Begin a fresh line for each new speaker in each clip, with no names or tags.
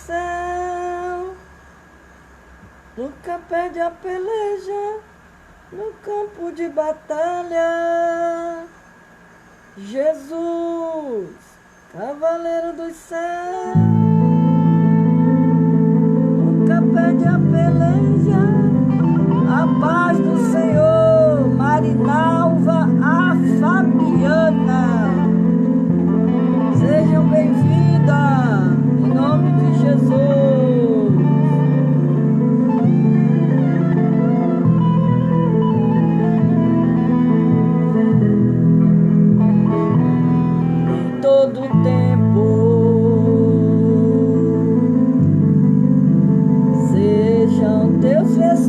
céu, nunca perde a peleja no campo de batalha. Jesus, cavaleiro dos céus, nunca perde a peleja. A paz do Senhor, Marinalva, a Fabiana. Sejam bem-vindas, em nome de Jesus. Em todo tempo, sejam teus versículos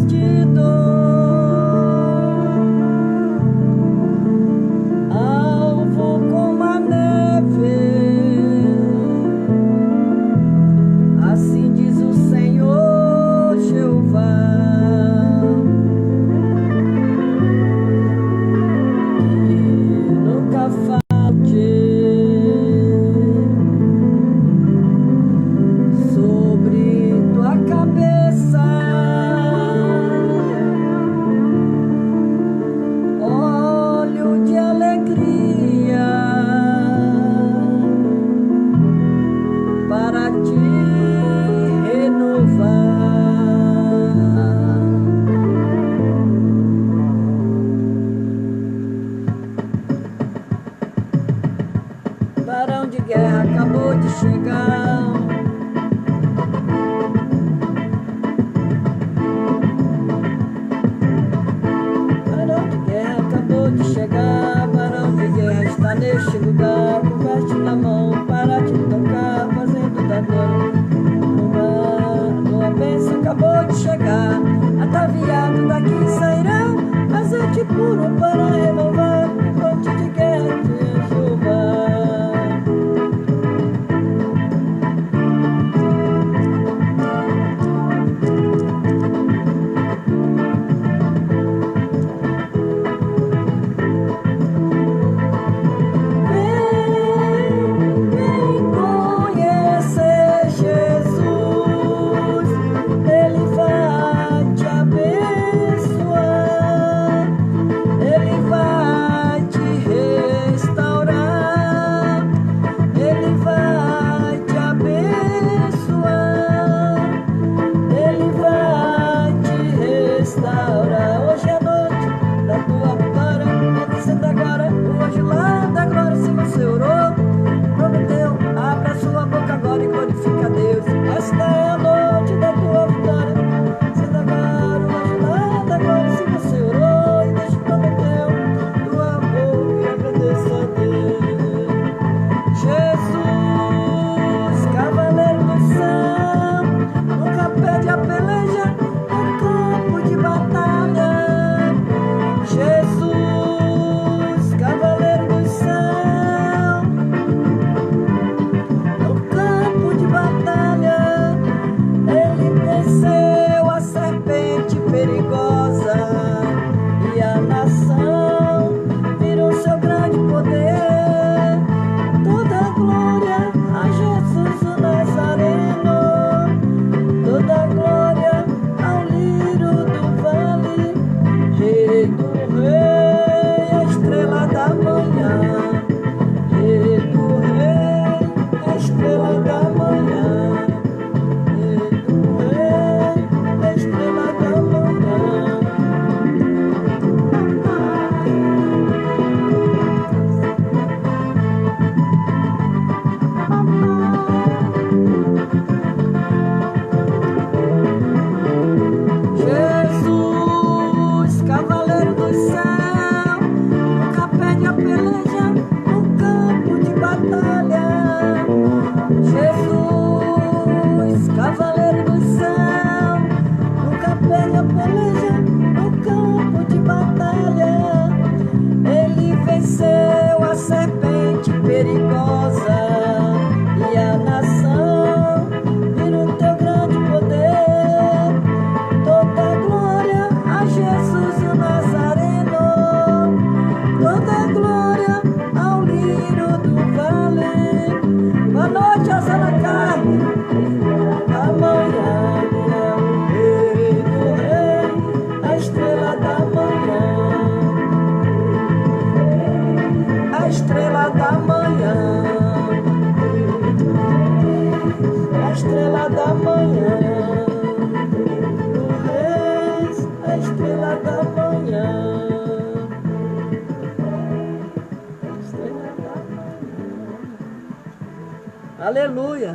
Aleluia.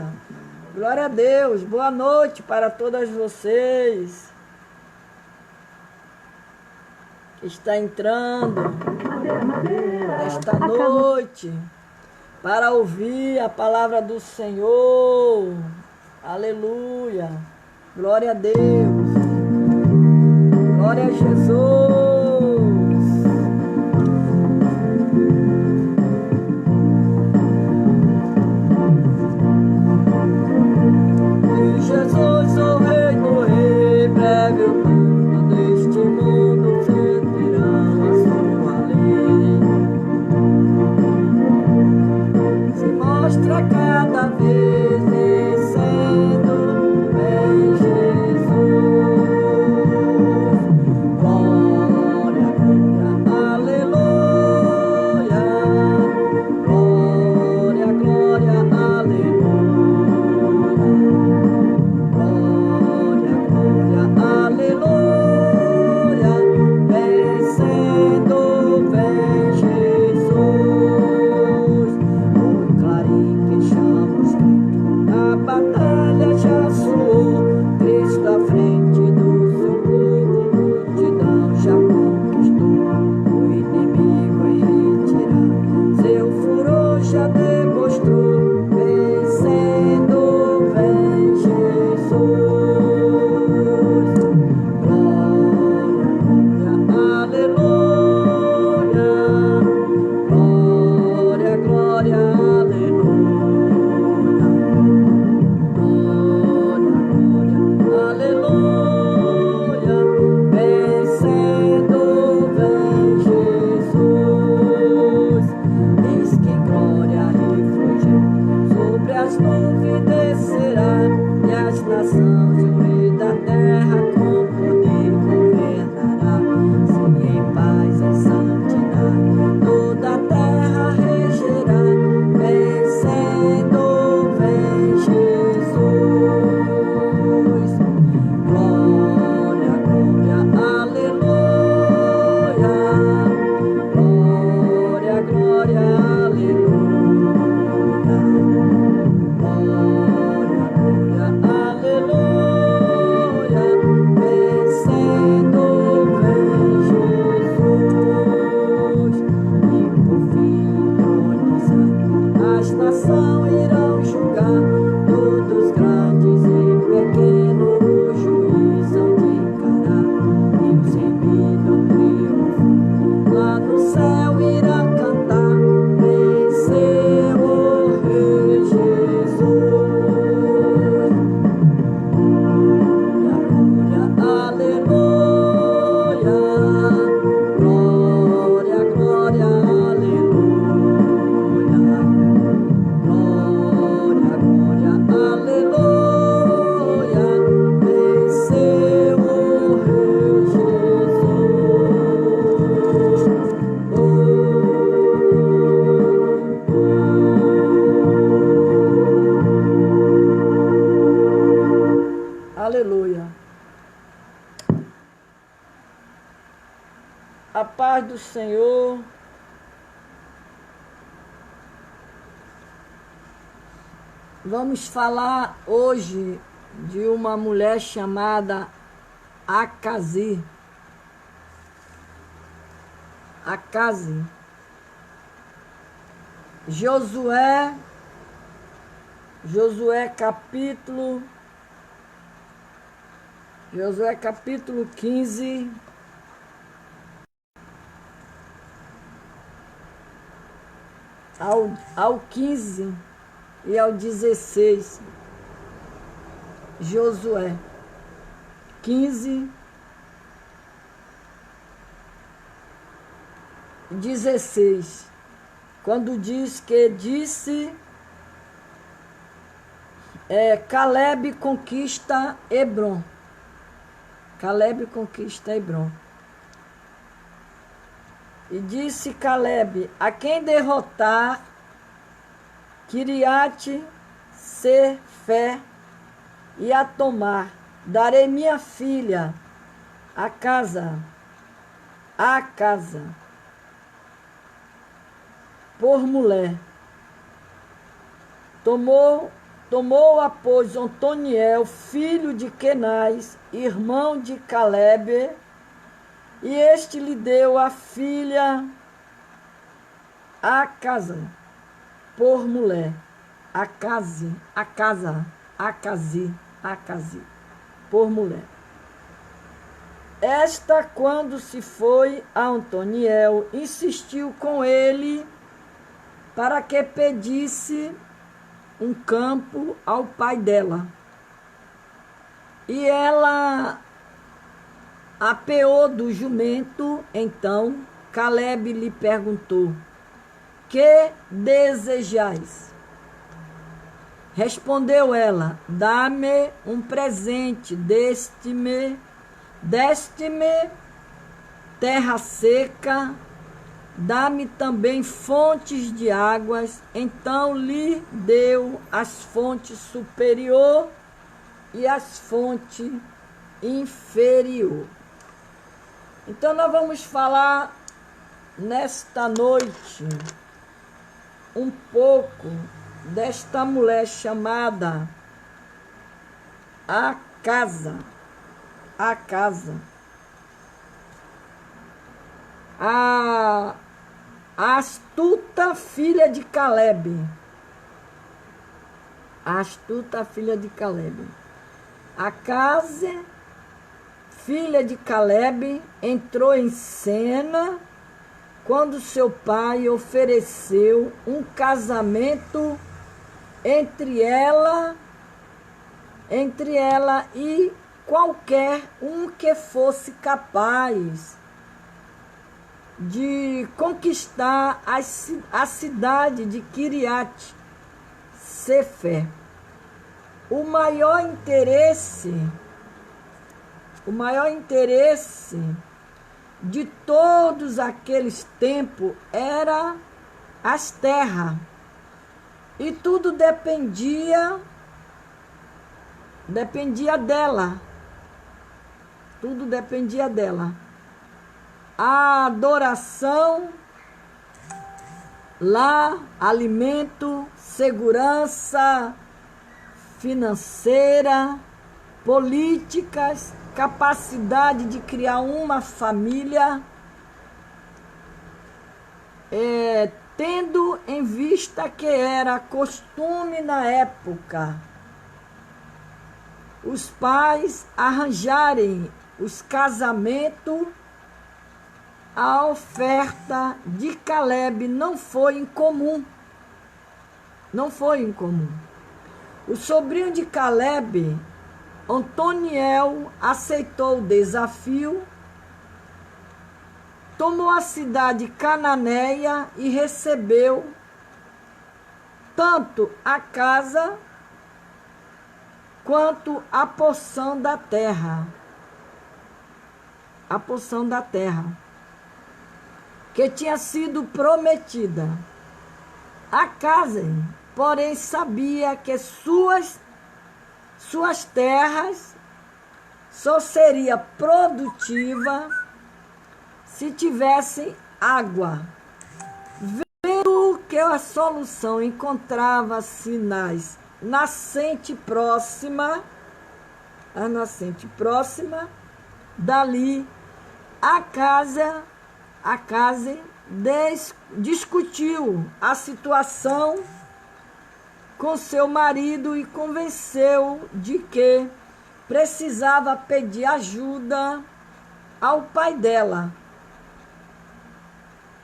Glória a Deus. Boa noite para todas vocês que está entrando esta noite para ouvir a palavra do Senhor. Aleluia. Glória a Deus. Glória a Jesus. Jesus, o Rei do Rei, breve o mundo deste mundo sentirão a sua lei. Se mostra cada vez vencendo em Jesus. Glória, glória, aleluia. Glória, glória, aleluia. Glória, glória, aleluia, vencendo, vem Jesus. O clarim que chama os gritos, a batalha já soou, Cristo à frente do seu povo, multidão já conquistou, o inimigo em retirar, seu furor já demonstrou, vencendo, vem Jesus. Glória, glória, aleluia. Glória, glória, aleluia. Vencendo, vem Jesus. Eis que glória refulgente sobre as nuvens descerá, e as nações e o rei da terra com poder governará. Sim, em paz e santidade toda a terra regerá, vencendo, vem Jesus. Glória, glória, aleluia. Glória, glória, aleluia. Glória, glória, aleluia. Vencendo, vem Jesus. E por fim entronizar, as nações irão julgar, todos grandes e pequenos o juiz hão de encarar, e os remidos triunfam lá no céu irá cantar, venceu o Rei Jesus. Glória, aleluia. Glória, glória, aleluia. Glória, glória, aleluia. Venceu o Rei Jesus. Aleluia. A paz do Senhor. Vamos falar hoje de uma mulher chamada Acazi. Acazi. Josué capítulo 15. Ao 15 e ao 16. Josué 15, 16. Quando diz que disse Caleb conquista Hebron. Caleb conquista Hebron. E disse Caleb: a quem derrotar Kiriate Sefer e a tomar, darei minha filha a casa por mulher. Tomou-a, pois, Otoniel, filho de Quenaz, irmão de Calebe, e este lhe deu a filha Acasa por mulher. Acase, por mulher. Esta, quando se foi a Otoniel, insistiu com ele para que pedisse um campo ao pai dela. E ela apeou do jumento. Então Calebe lhe perguntou: que desejais? Respondeu ela: dá-me um presente, deste-me terra seca, dá-me também fontes de águas. Então lhe deu as fontes superior e as fontes inferior. Então nós vamos falar nesta noite um pouco desta mulher chamada Acasa. A astuta filha de Calebe. Acasa, filha de Calebe, entrou em cena quando seu pai ofereceu um casamento entre ela e qualquer um que fosse capaz de conquistar a cidade de Kiriat Sefer. O maior interesse de todos aqueles tempos era as terras. E tudo dependia dela. Tudo dependia dela. A adoração lá, alimento, segurança financeira, políticas, capacidade de criar uma família, tendo em vista que era costume na época os pais arranjarem os casamentos. A oferta de Calebe não foi incomum. O sobrinho de Calebe, Otoniel, aceitou o desafio, tomou a cidade cananeia e recebeu tanto a casa quanto a porção da terra. Que tinha sido prometida. Acasa, porém, sabia que suas terras só seria produtiva se tivessem água. Vendo que a solução encontrava-se nas nascente próxima, dali Acasa discutiu a situação com seu marido e convenceu de que precisava pedir ajuda ao pai dela.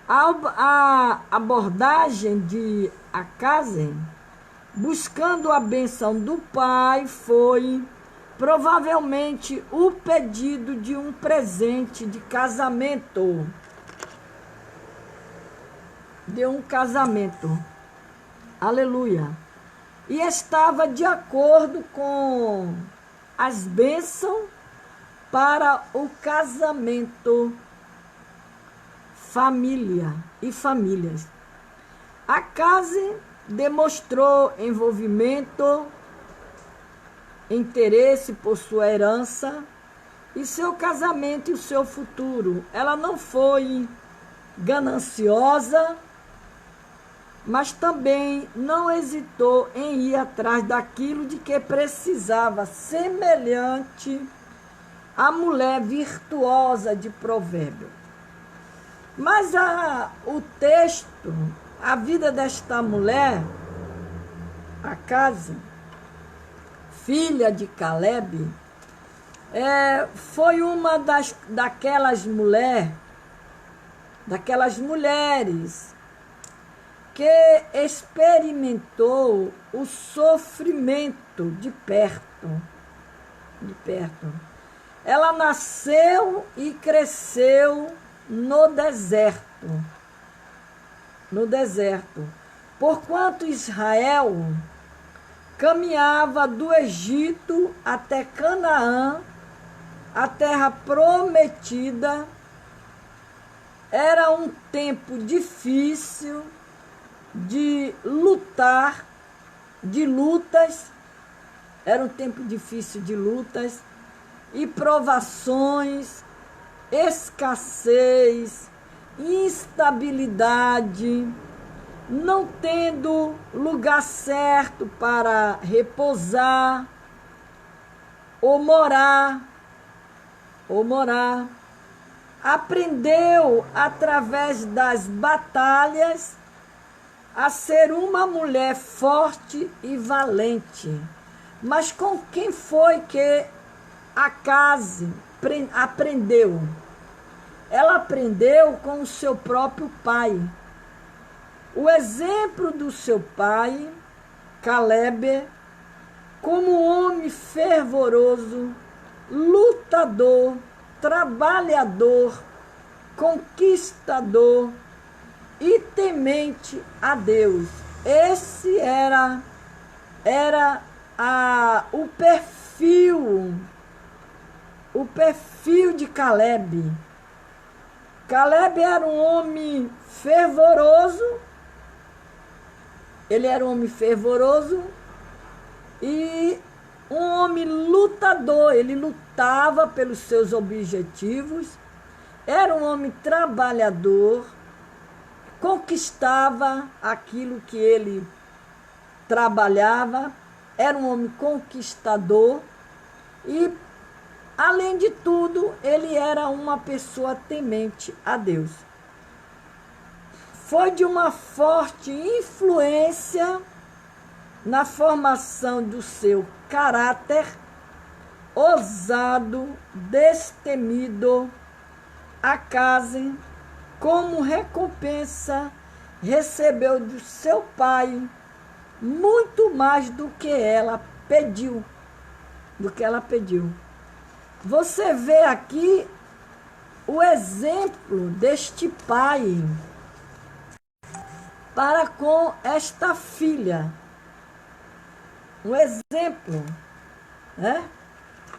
A abordagem de Acasa, buscando a bênção do pai, foi provavelmente o pedido de um presente de casamento. Aleluia. E estava de acordo com as bênçãos para o casamento, família e famílias. Acasa demonstrou envolvimento, interesse por sua herança e seu casamento e o seu futuro. Ela não foi gananciosa, mas também não hesitou em ir atrás daquilo de que precisava, semelhante à mulher virtuosa de Provérbio. Mas o texto, a vida desta mulher, Acaze, filha de Calebe, foi uma daquelas mulheres que experimentou o sofrimento de perto. Ela nasceu e cresceu no deserto, porquanto Israel caminhava do Egito até Canaã, a terra prometida. Era um tempo difícil de lutas, era um tempo difícil de lutas e provações, escassez, instabilidade, não tendo lugar certo para repousar ou morar. Aprendeu através das batalhas a ser uma mulher forte e valente. Mas com quem foi que Acaze aprendeu? Ela aprendeu com o seu próprio pai. O exemplo do seu pai, Calebe, como homem fervoroso, lutador, trabalhador, conquistador e temente a Deus. Esse era o perfil de Calebe. Calebe era um homem fervoroso, e um homem lutador. Ele lutava pelos seus objetivos, era um homem trabalhador, conquistava aquilo que ele trabalhava, era um homem conquistador e, além de tudo, ele era uma pessoa temente a Deus. Foi de uma forte influência na formação do seu caráter, ousado, destemido. Acaze, como recompensa, recebeu do seu pai muito mais do que ela pediu. Você vê aqui o exemplo deste pai para com esta filha. Um exemplo, né?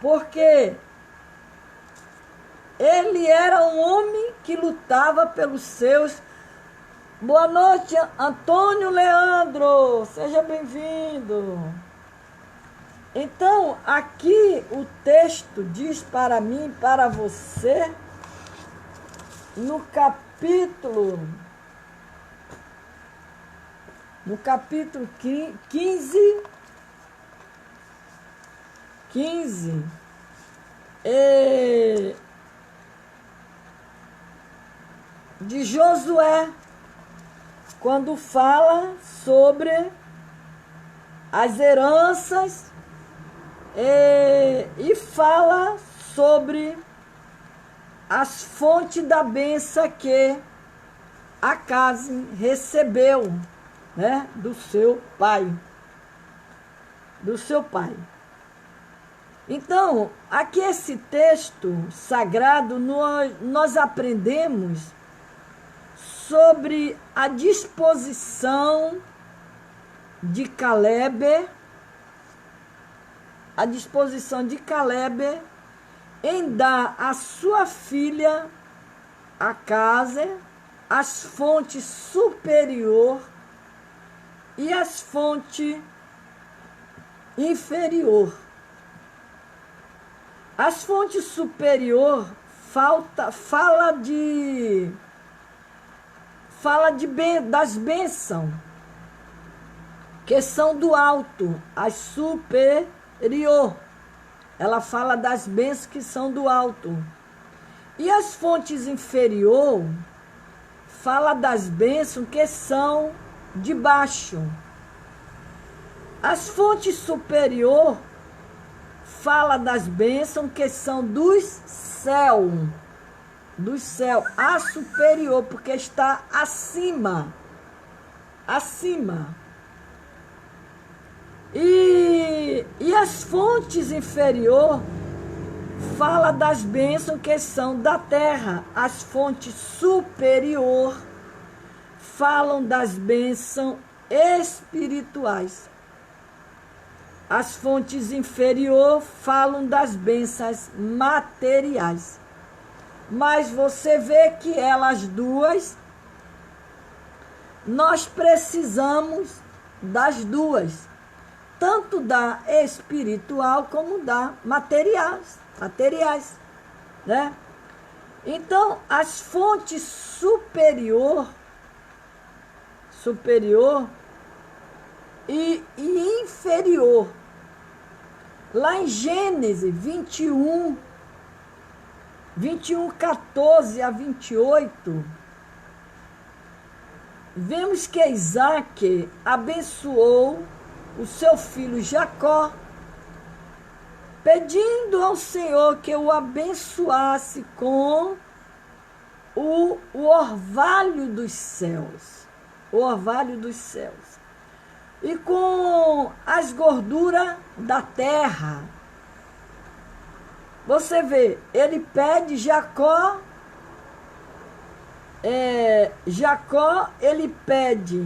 Porque ele era um homem que lutava pelos seus. Boa noite, Antônio Leandro, seja bem-vindo. Então, aqui o texto diz para mim, para você, no capítulo 15, de Josué, quando fala sobre as heranças e fala sobre as fontes da bênção que Acaze recebeu, né, do seu pai. Então, aqui esse texto sagrado, nós aprendemos sobre a disposição de Calebe, em dar à sua filha Acaze as fontes superior e as fontes inferior. As fontes superior fala das bênçãos, que são do alto, as superior. Ela fala das bênçãos que são do alto. E as fontes inferior fala das bênçãos que são de baixo. As fontes superior fala das bênçãos que são dos céus. Do céu, a superior, porque está acima. Acima. E as fontes inferior fala das bênçãos que são da terra. As fontes superior falam das bênçãos espirituais. As fontes inferior falam das bênçãos materiais. Mas você vê que elas duas, nós precisamos das duas, tanto da espiritual como da materiais, né? Então, as fontes superior e inferior, lá em Gênesis 21, 14 a 28, vemos que Isaac abençoou o seu filho Jacó, pedindo ao Senhor que o abençoasse com o orvalho dos céus, e com as gorduras da terra. Você vê, ele pede Jacó, ele pede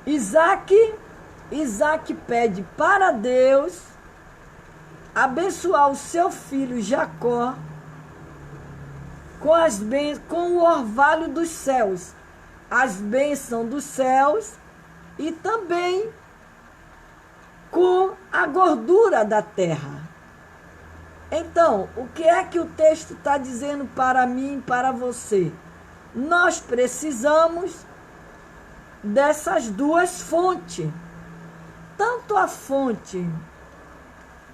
Isaac pede para Deus abençoar o seu filho Jacó com o orvalho dos céus, as bênçãos dos céus e também com a gordura da terra. Então, o que é que o texto está dizendo para mim e para você? Nós precisamos dessas duas fontes, tanto a fonte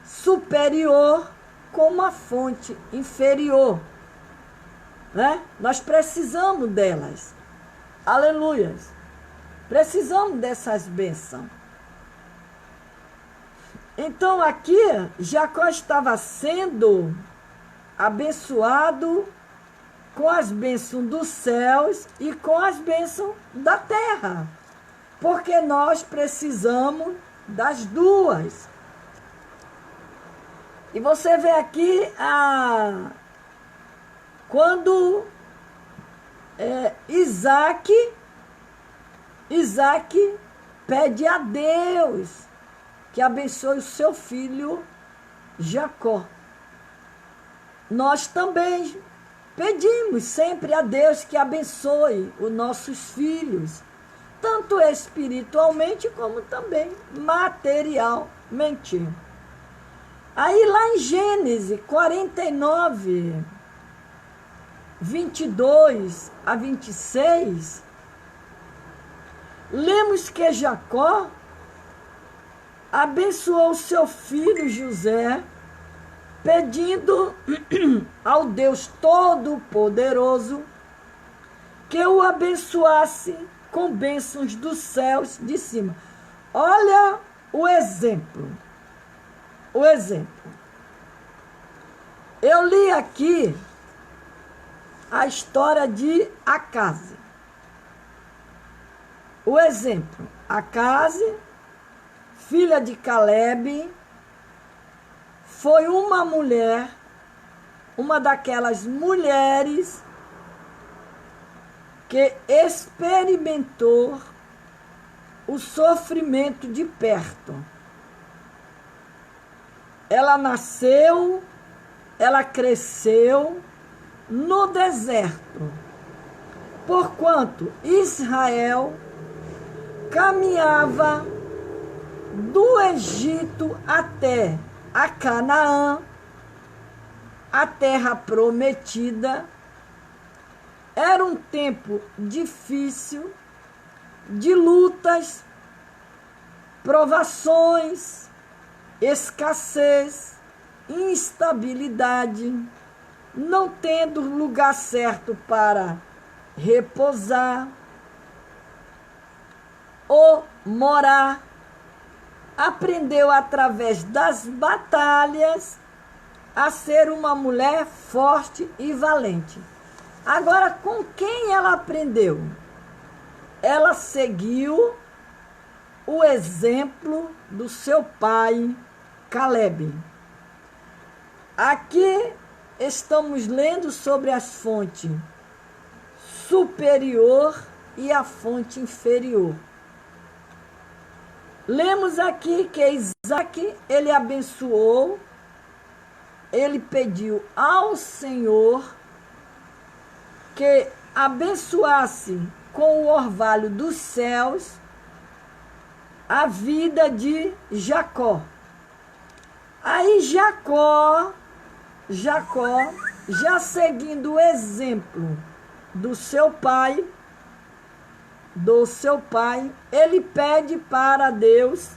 superior como a fonte inferior, né? Nós precisamos delas, aleluias, precisamos dessas bênçãos. Então aqui, Jacó estava sendo abençoado com as bênçãos dos céus e com as bênçãos da terra, porque nós precisamos das duas. E você vê aqui, quando Isaac pede a Deus que abençoe o seu filho Jacó. Nós também pedimos sempre a Deus que abençoe os nossos filhos, tanto espiritualmente como também materialmente. Aí lá em Gênesis 49, 22 a 26, lemos que Jacó abençoou seu filho José, pedindo ao Deus Todo-Poderoso que o abençoasse com bênçãos dos céus de cima. Olha o exemplo. Eu li aqui a história de Acase. O exemplo, Acase, filha de Caleb, foi uma mulher, uma daquelas mulheres que experimentou o sofrimento de perto. Ela nasceu, ela cresceu no deserto, porquanto Israel caminhava do Egito até a Canaã, a terra prometida. Era um tempo difícil, de lutas, provações, escassez, instabilidade, não tendo lugar certo para repousar ou morar, aprendeu através das batalhas a ser uma mulher forte e valente. Agora, com quem ela aprendeu? Ela seguiu o exemplo do seu pai, Calebe. Aqui estamos lendo sobre as fontes superior e a fonte inferior. Lemos aqui que Isaac, ele abençoou, ele pediu ao Senhor que abençoasse com o orvalho dos céus a vida de Jacó. Aí Jacó, já seguindo o exemplo do seu pai, ele pede para Deus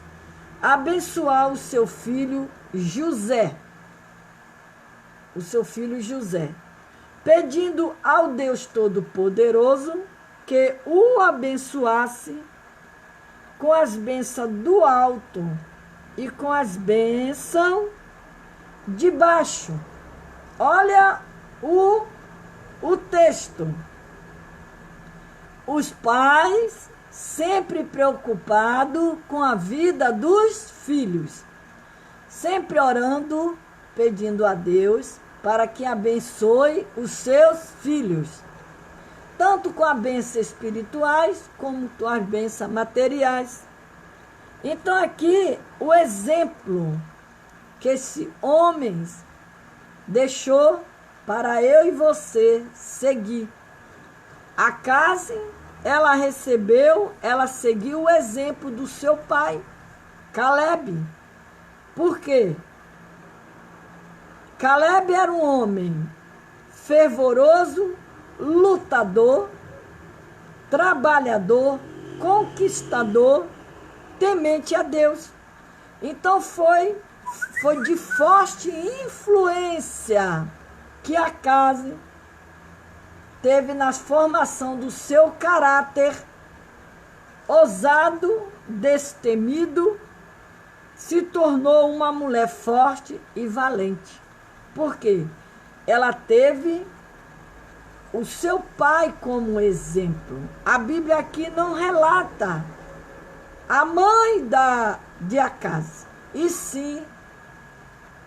abençoar o seu filho José. Pedindo ao Deus Todo-Poderoso que o abençoasse com as bênçãos do alto e com as bênçãos de baixo. Olha o texto. Os pais sempre preocupados com a vida dos filhos, sempre orando, pedindo a Deus para que abençoe os seus filhos, tanto com as bênçãos espirituais como com as bênçãos materiais. Então aqui o exemplo que esse homem deixou para eu e você seguir. A casa, ela seguiu o exemplo do seu pai, Calebe. Por quê? Calebe era um homem fervoroso, lutador, trabalhador, conquistador, temente a Deus. Então foi de forte influência que a casa teve na formação do seu caráter, ousado, destemido, se tornou uma mulher forte e valente. Por quê? Ela teve o seu pai como exemplo. A Bíblia aqui não relata a mãe de Acaz, e sim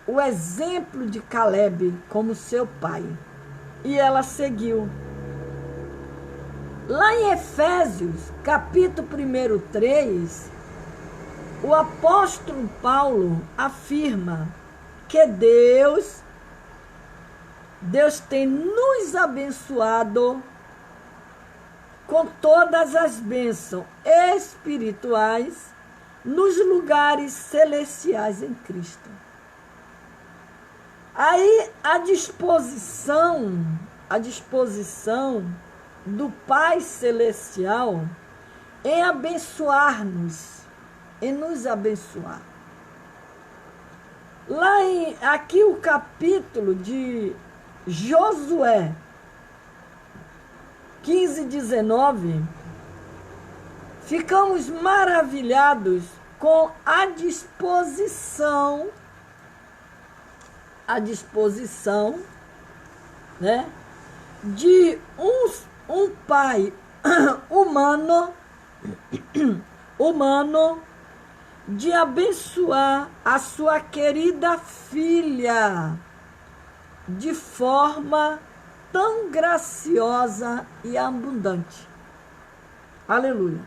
o exemplo de Calebe como seu pai. E ela seguiu. Lá em Efésios, capítulo 3, o apóstolo Paulo afirma que Deus tem nos abençoado com todas as bênçãos espirituais nos lugares celestiais em Cristo. Aí a disposição do Pai Celestial em abençoar-nos, em nos abençoar. Aqui o capítulo de Josué 15:19, ficamos maravilhados com a disposição, né, de um pai humano de abençoar a sua querida filha de forma tão graciosa e abundante. Aleluia.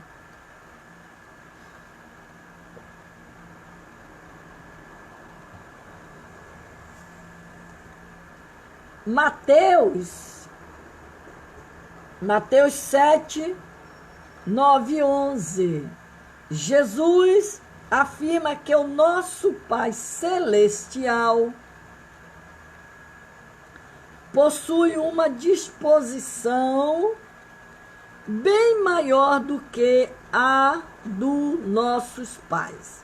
Mateus 7, 9 e 11. Jesus afirma que o nosso Pai Celestial possui uma disposição bem maior do que a dos nossos pais.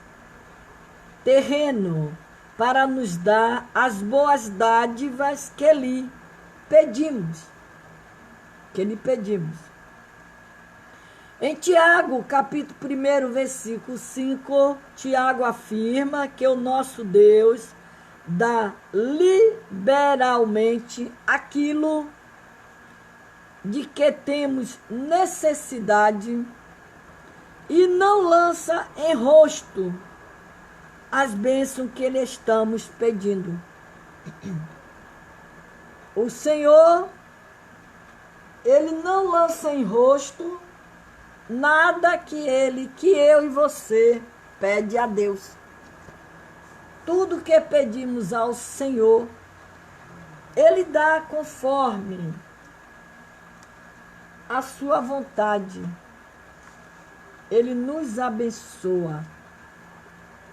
Terreno para nos dar as boas dádivas que lhe pedimos. Em Tiago, capítulo 1, versículo 5, Tiago afirma que o nosso Deus dá liberalmente aquilo de que temos necessidade e não lança em rosto as bênçãos que lhe estamos pedindo. O Senhor, Ele não lança em rosto nada que eu e você pede a Deus. Tudo que pedimos ao Senhor, Ele dá conforme a sua vontade. Ele nos abençoa,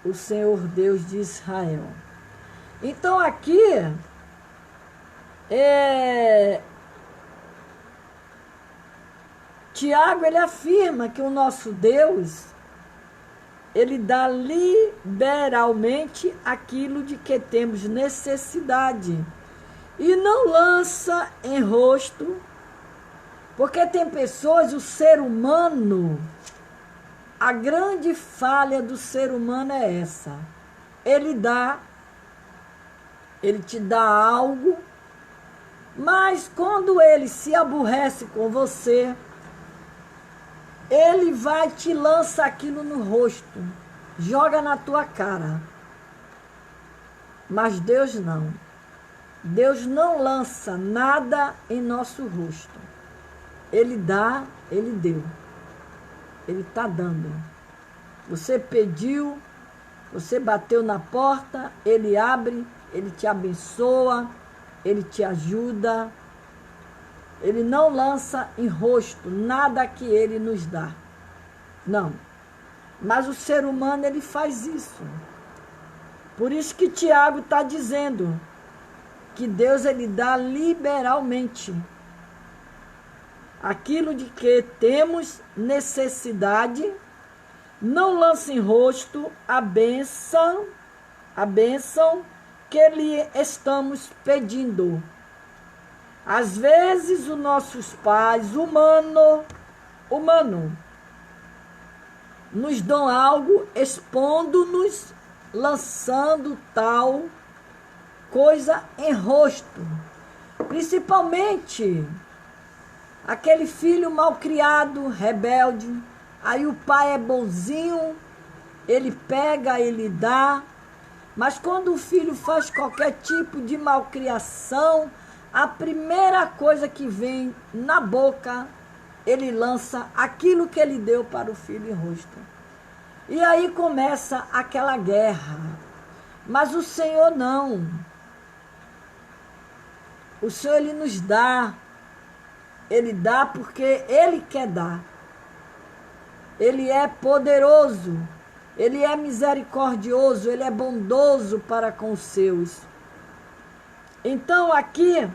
o Senhor Deus de Israel. Então aqui, Tiago, ele afirma que o nosso Deus, ele dá liberalmente aquilo de que temos necessidade e não lança em rosto, porque tem pessoas, o ser humano, a grande falha do ser humano é essa. Ele te dá algo, mas quando ele se aborrece com você, ele vai te lançar aquilo no rosto, joga na tua cara. Mas Deus não. Deus não lança nada em nosso rosto. Ele dá, Ele deu. Ele está dando. Você pediu, você bateu na porta, Ele abre, Ele te abençoa, Ele te ajuda. Ele não lança em rosto nada que Ele nos dá. Não. Mas o ser humano, ele faz isso. Por isso que Tiago está dizendo que Deus, ele dá liberalmente aquilo de que temos necessidade, não lança em rosto a bênção que lhe estamos pedindo. Às vezes os nossos pais humano nos dão algo, expondo-nos, lançando tal coisa em rosto. Principalmente aquele filho malcriado, rebelde. Aí o pai é bonzinho, ele pega, ele dá. Mas quando o filho faz qualquer tipo de malcriação, a primeira coisa que vem na boca, ele lança aquilo que ele deu para o filho em rosto. E aí começa aquela guerra. Mas o Senhor não. O Senhor, ele nos dá. Ele dá porque Ele quer dar. Ele é poderoso. Ele é misericordioso. Ele é bondoso para com os seus. Então aqui,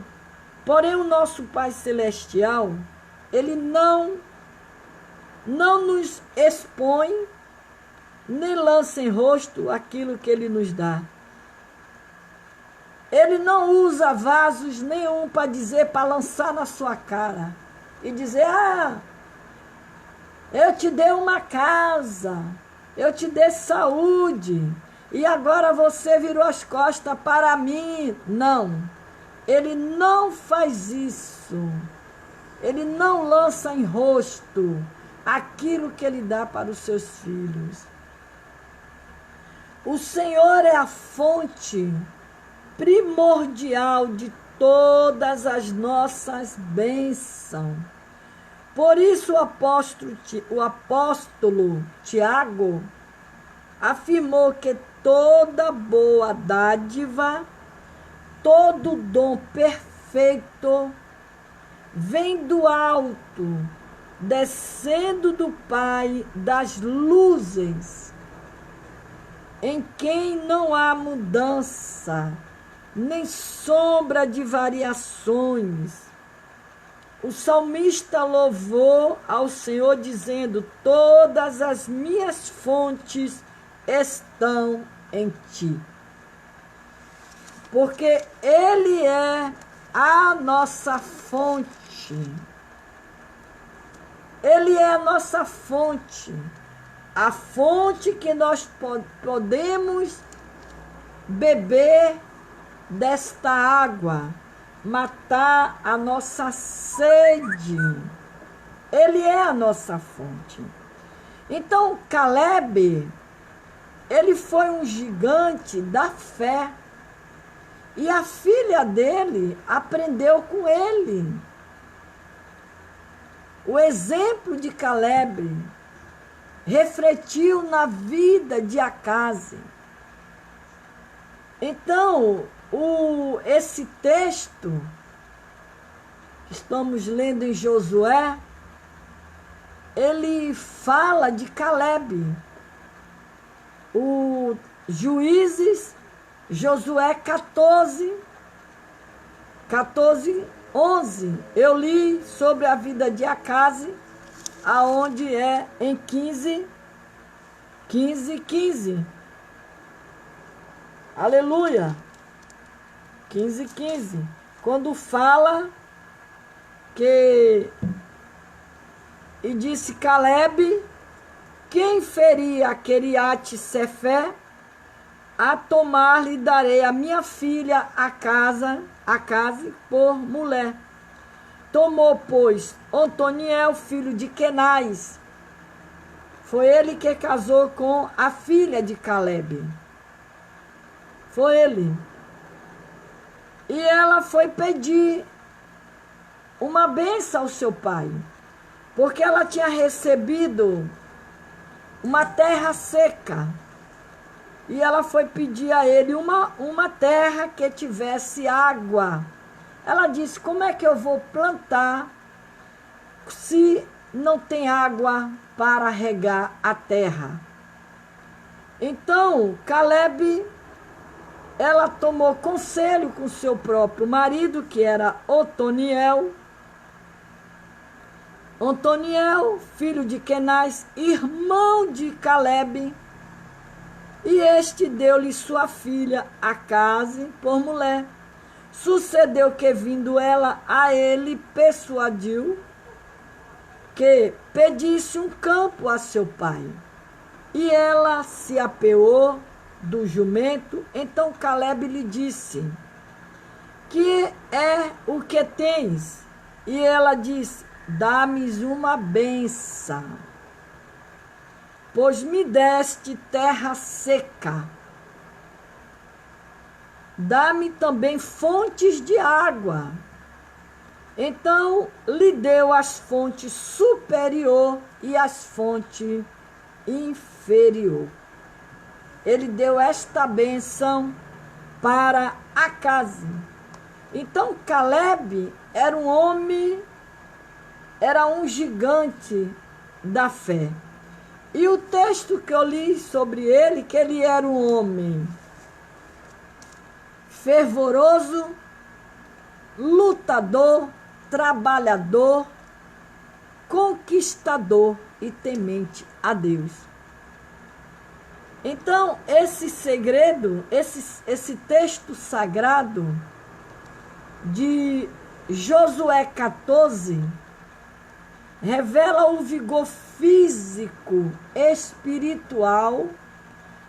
porém o nosso Pai Celestial, Ele não nos expõe, nem lança em rosto aquilo que Ele nos dá. Ele não usa vasos nenhum para dizer, para lançar na sua cara. E dizer, eu te dei uma casa, eu te dei saúde, e agora você virou as costas para mim. Não, ele não faz isso. Ele não lança em rosto aquilo que ele dá para os seus filhos. O Senhor é a fonte primordial de todas as nossas bênçãos. Por isso o apóstolo Tiago afirmou que toda boa dádiva, todo dom perfeito vem do alto, descendo do Pai das luzes, em quem não há mudança, nem sombra de variações. o salmista louvou ao Senhor dizendo: todas as minhas fontes estão em ti. Porque Ele é a nossa fonte. Ele é a nossa fonte. A fonte que nós podemos beber desta água, matar a nossa sede. Ele é a nossa fonte. Então, Caleb, ele foi um gigante da fé. E a filha dele aprendeu com ele. O exemplo de Caleb refletiu na vida de Acaze. Então, esse texto, estamos lendo em Josué, ele fala de Caleb. O Juízes, Josué 14, 11. Eu li sobre a vida de Acaze, aonde é em 15. Aleluia. 15. Quando fala que... E disse Caleb: quem ferir a Queriate Sefé, a tomar lhe darei a minha filha Acaze por mulher. Tomou, pois, Otoniel, filho de Kenaz. Foi ele que casou com a filha de Caleb. Foi ele. E ela foi pedir uma bênção ao seu pai, porque ela tinha recebido uma terra seca. E ela foi pedir a ele uma terra que tivesse água. Ela disse: como é que eu vou plantar se não tem água para regar a terra? Então, Caleb, ela tomou conselho com seu próprio marido, que era Otoniel. Otoniel, filho de Kenaz, irmão de Caleb. E este deu-lhe sua filha Acaze por mulher. Sucedeu que, vindo ela a ele, persuadiu que pedisse um campo a seu pai. E ela se apeou do jumento. Então Caleb lhe disse: que é o que tens? E ela disse: dá-me uma bênção, pois me deste terra seca. Dá-me também fontes de água. Então lhe deu as fontes superior e as fontes inferior. Ele deu esta bênção para Acaze. Então Caleb era um homem, era um gigante da fé. E o texto que eu li sobre ele, que ele era um homem fervoroso, lutador, trabalhador, conquistador e temente a Deus. Então, esse segredo, esse texto sagrado de Josué 14, revela o vigor físico, espiritual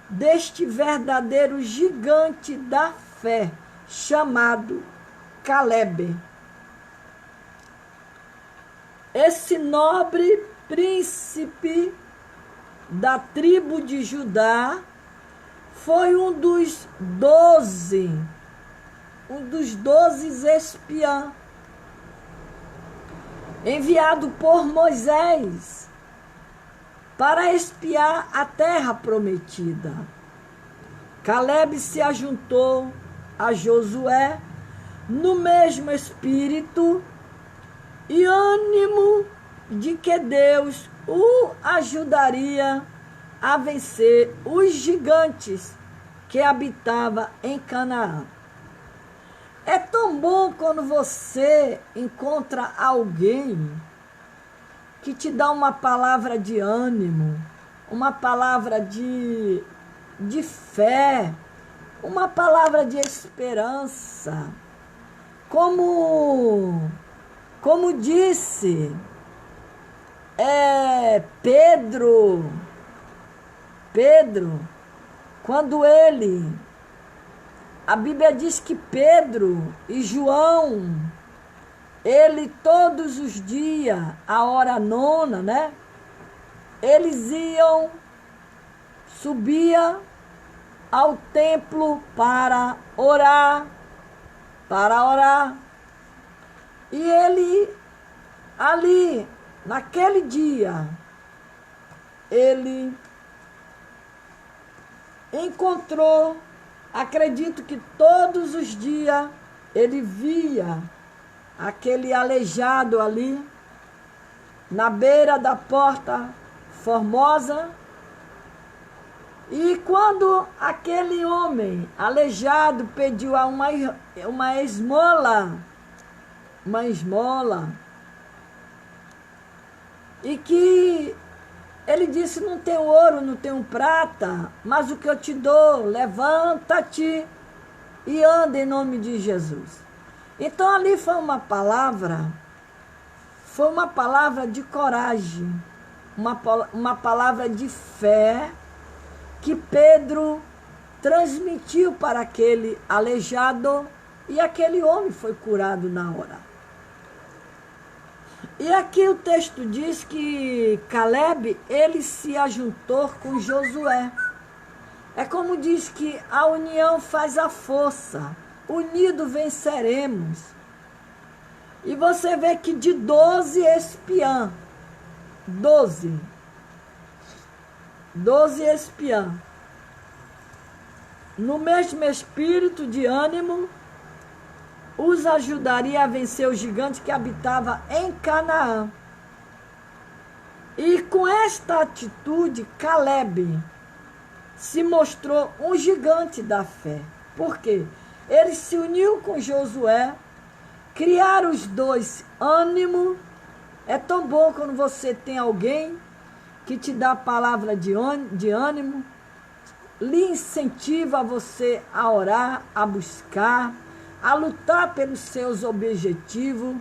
deste verdadeiro gigante da fé, chamado Caleb. Esse nobre príncipe da tribo de Judá foi um dos 12 espiãs enviado por Moisés para espiar a terra prometida. Caleb se ajuntou a Josué no mesmo espírito e ânimo de que Deus o ajudaria a vencer os gigantes que habitavam em Canaã. É tão bom quando você encontra alguém que te dá uma palavra de ânimo, uma palavra de fé, uma palavra de esperança. Como disse Pedro, quando a Bíblia diz que Pedro e João, ele todos os dias, a hora nona, né? Eles subia ao templo para orar. E ele, ali, naquele dia, ele encontrou, acredito que todos os dias, ele via aquele aleijado ali, na beira da porta formosa. E quando aquele homem aleijado pediu a uma esmola, e que ele disse: não tenho ouro, não tenho prata, mas o que eu te dou, levanta-te e anda em nome de Jesus. Então ali foi uma palavra de coragem, uma palavra de fé, que Pedro transmitiu para aquele aleijado, e aquele homem foi curado na hora. E aqui o texto diz que Caleb, ele se ajuntou com Josué. É como diz que a união faz a força, unido venceremos. E você vê que de 12 espiãs, 12 espiãs, no mesmo espírito de ânimo, os ajudaria a vencer o gigante que habitava em Canaã. E com esta atitude, Caleb se mostrou um gigante da fé. Por quê? Ele se uniu com Josué, criaram os dois ânimo. É tão bom quando você tem alguém que te dá a palavra de ânimo, lhe incentiva você a orar, a buscar, a lutar pelos seus objetivos.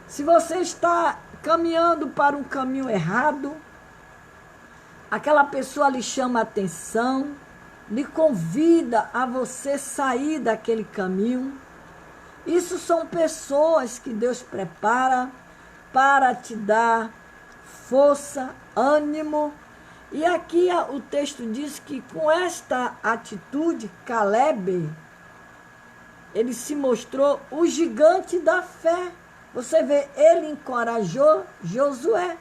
Se você está caminhando para um caminho errado, aquela pessoa lhe chama a atenção, lhe convida a você sair daquele caminho. Isso são pessoas que Deus prepara para te dar força, ânimo. E aqui o texto diz que com esta atitude, Caleb, ele se mostrou o gigante da fé. Você vê, ele encorajou Josué,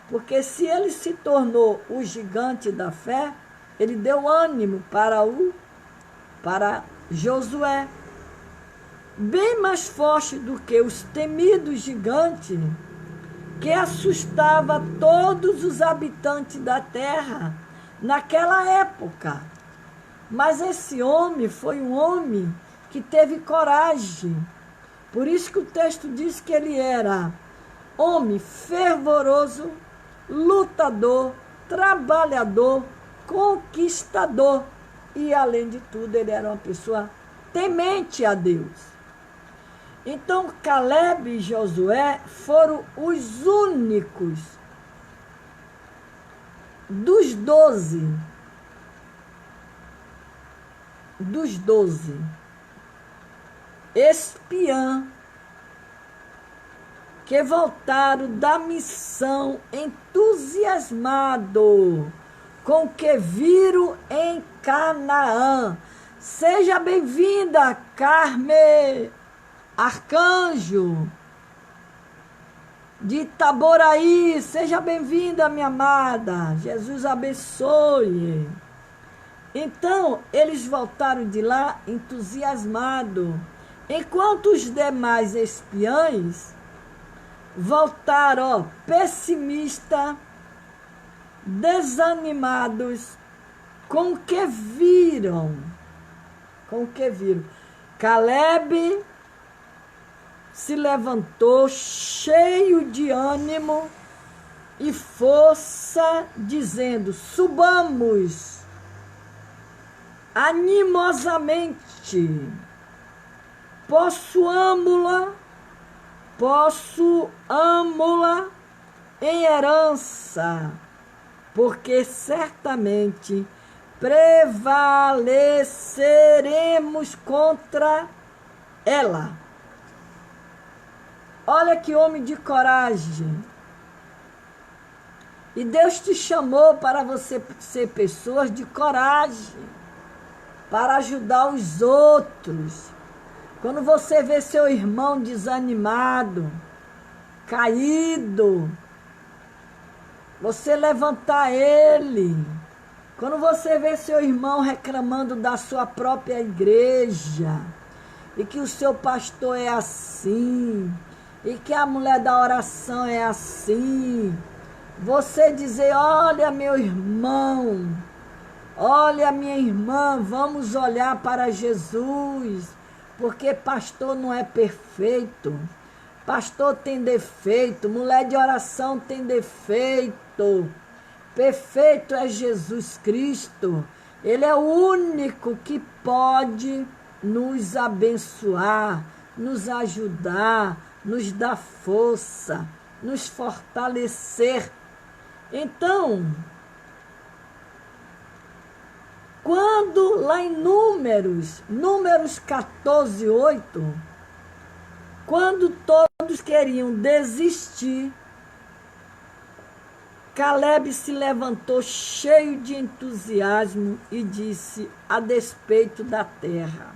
porque se ele se tornou o gigante da fé, ele deu ânimo para Josué. Bem mais forte do que os temidos gigantes, que assustava todos os habitantes da terra naquela época. Mas esse homem foi um homem que teve coragem. Por isso que o texto diz que ele era homem fervoroso, lutador, trabalhador, conquistador. E, além de tudo, ele era uma pessoa temente a Deus. Então, Caleb e Josué foram os únicos dos 12 espiãs que voltaram da missão entusiasmado com o que viram em Canaã. Seja bem-vinda, Carme Arcanjo de Itaboraí, seja bem-vinda, minha amada. Jesus abençoe. Então, eles voltaram de lá entusiasmados, enquanto os demais espiãs voltaram pessimistas, desanimados com o que viram. Caleb se levantou cheio de ânimo e força, dizendo: subamos animosamente, possuamo-la em herança, porque certamente prevaleceremos contra ela. Olha que homem de coragem. E Deus te chamou para você ser pessoas de coragem, para ajudar os outros. Quando você vê seu irmão desanimado, caído, você levantar ele. Quando você vê seu irmão reclamando da sua própria igreja, e que o seu pastor é assim, e que a mulher da oração é assim, você dizer: olha, meu irmão, olha, minha irmã, vamos olhar para Jesus, porque pastor não é perfeito, pastor tem defeito, mulher de oração tem defeito, perfeito é Jesus Cristo, Ele é o único que pode nos abençoar, nos ajudar, nos dar força, nos fortalecer. Então, quando lá em Números 14, 8, quando todos queriam desistir, Caleb se levantou cheio de entusiasmo e disse, a despeito da terra: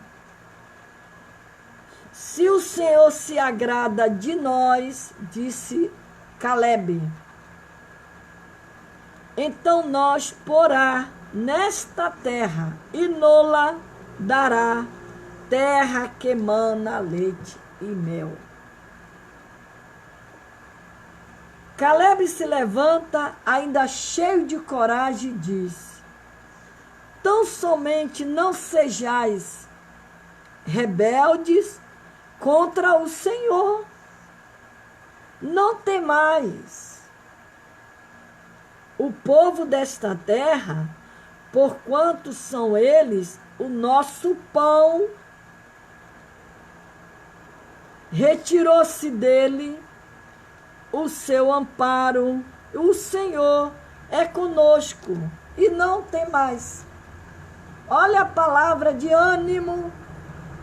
se o Senhor se agrada de nós, disse Caleb, então nós porá nesta terra e nola dará terra que mana leite e mel. Caleb se levanta, ainda cheio de coragem, e diz: tão somente não sejais rebeldes contra o Senhor, não temais o povo desta terra, porquanto são eles o nosso pão. Retirou-se dele o seu amparo, o Senhor é conosco e não tem mais. Olha a palavra de ânimo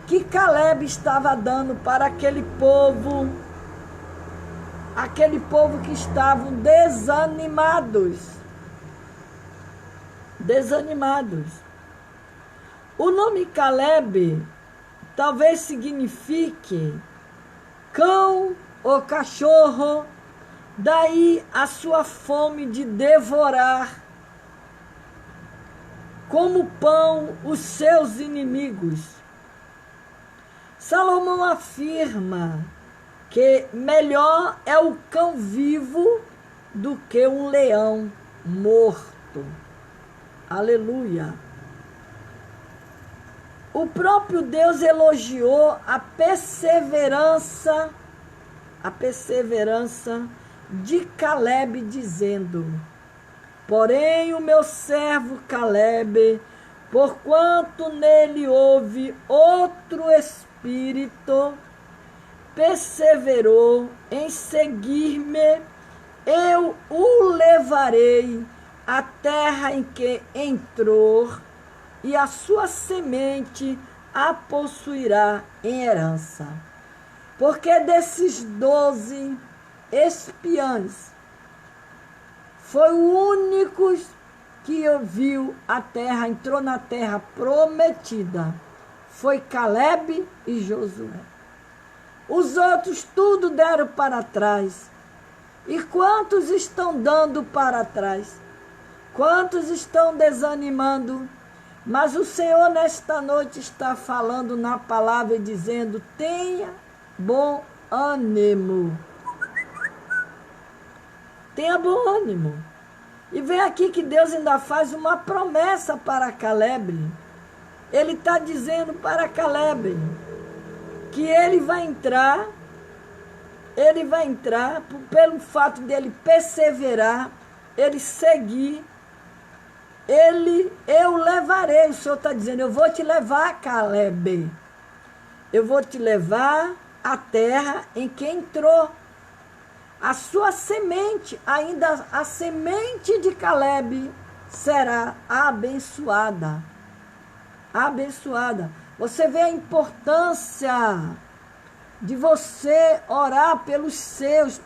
que Caleb estava dando para aquele povo que estavam desanimados. O nome Caleb talvez signifique cão ou cachorro, daí a sua fome de devorar como pão os seus inimigos. Salomão afirma que melhor é o cão vivo do que um leão morto. Aleluia! O próprio Deus elogiou a perseverança de Caleb, dizendo: porém o meu servo Caleb, porquanto nele houve outro espírito, perseverou em seguir-me, eu o levarei à terra em que entrou, e a sua semente a possuirá em herança. Porque desses 12 espiãs, foi o único que viu a terra, entrou na terra prometida, foi Caleb e Josué. Os outros tudo deram para trás. E quantos estão dando para trás? Quantos estão desanimando? Mas o Senhor nesta noite está falando na palavra e dizendo: tenha bom ânimo. Tenha bom ânimo. E vem aqui que Deus ainda faz uma promessa para Caleb. Ele está dizendo para Caleb que ele vai entrar Ele vai entrar pelo fato dele perseverar, ele seguir. Eu levarei, o Senhor está dizendo, eu vou te levar, Caleb. Eu vou te levar à terra em que entrou. A sua semente, ainda a semente de Caleb, será abençoada. Abençoada. Você vê a importância de você orar pelos seus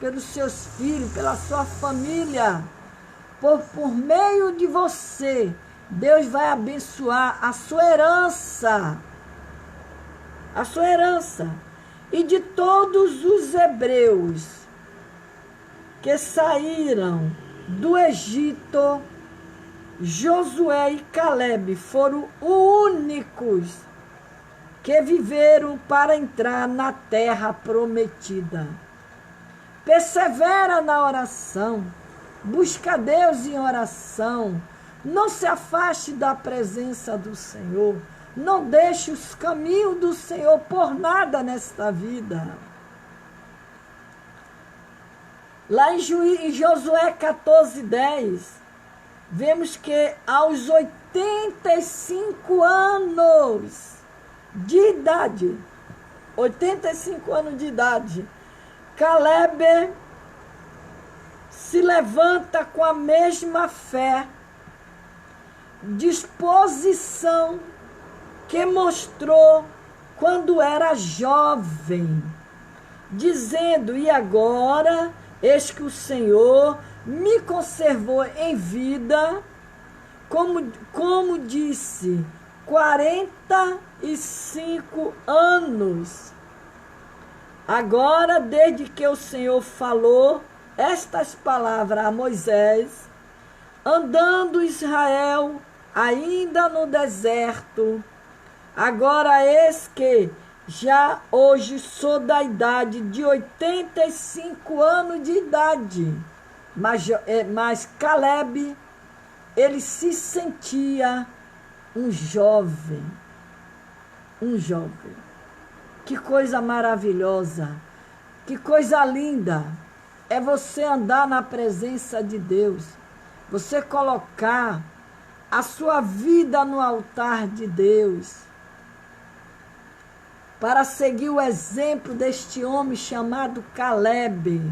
filhos, pela sua família. Por meio de você, Deus vai abençoar a sua herança. A sua herança. E de todos os hebreus que saíram do Egito, Josué e Caleb foram os únicos que viveram para entrar na terra prometida. Persevera na oração. Busca Deus em oração. Não se afaste da presença do Senhor. Não deixe os caminhos do Senhor por nada nesta vida. Lá em Josué 14:10, vemos que aos 85 anos de idade, 85 anos de idade, Caleb se levanta com a mesma fé, disposição que mostrou quando era jovem, dizendo: e agora, eis que o Senhor me conservou em vida, como disse, 45 anos. Agora, desde que o Senhor falou estas palavras a Moisés, andando Israel ainda no deserto, agora eis que já hoje sou da idade de 85 anos de idade. Mas Caleb, ele se sentia um jovem. Um jovem. Que coisa maravilhosa. Que coisa linda. É você andar na presença de Deus. Você colocar a sua vida no altar de Deus. Para seguir o exemplo deste homem chamado Caleb.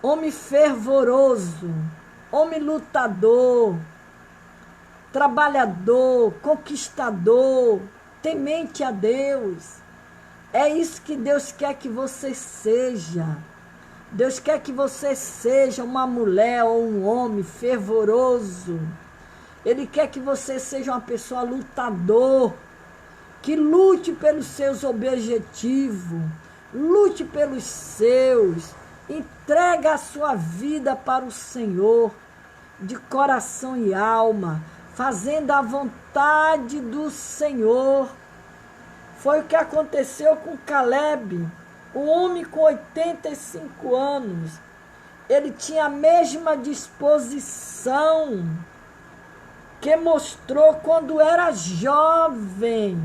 Homem fervoroso, homem lutador, trabalhador, conquistador, temente a Deus. É isso que Deus quer que você seja. Deus quer que você seja uma mulher ou um homem fervoroso. Ele quer que você seja uma pessoa lutador, que lute pelos seus objetivos, lute pelos seus. Entrega a sua vida para o Senhor, de coração e alma, fazendo a vontade do Senhor. Foi o que aconteceu com Caleb, o homem com 85 anos. Ele tinha a mesma disposição que mostrou quando era jovem.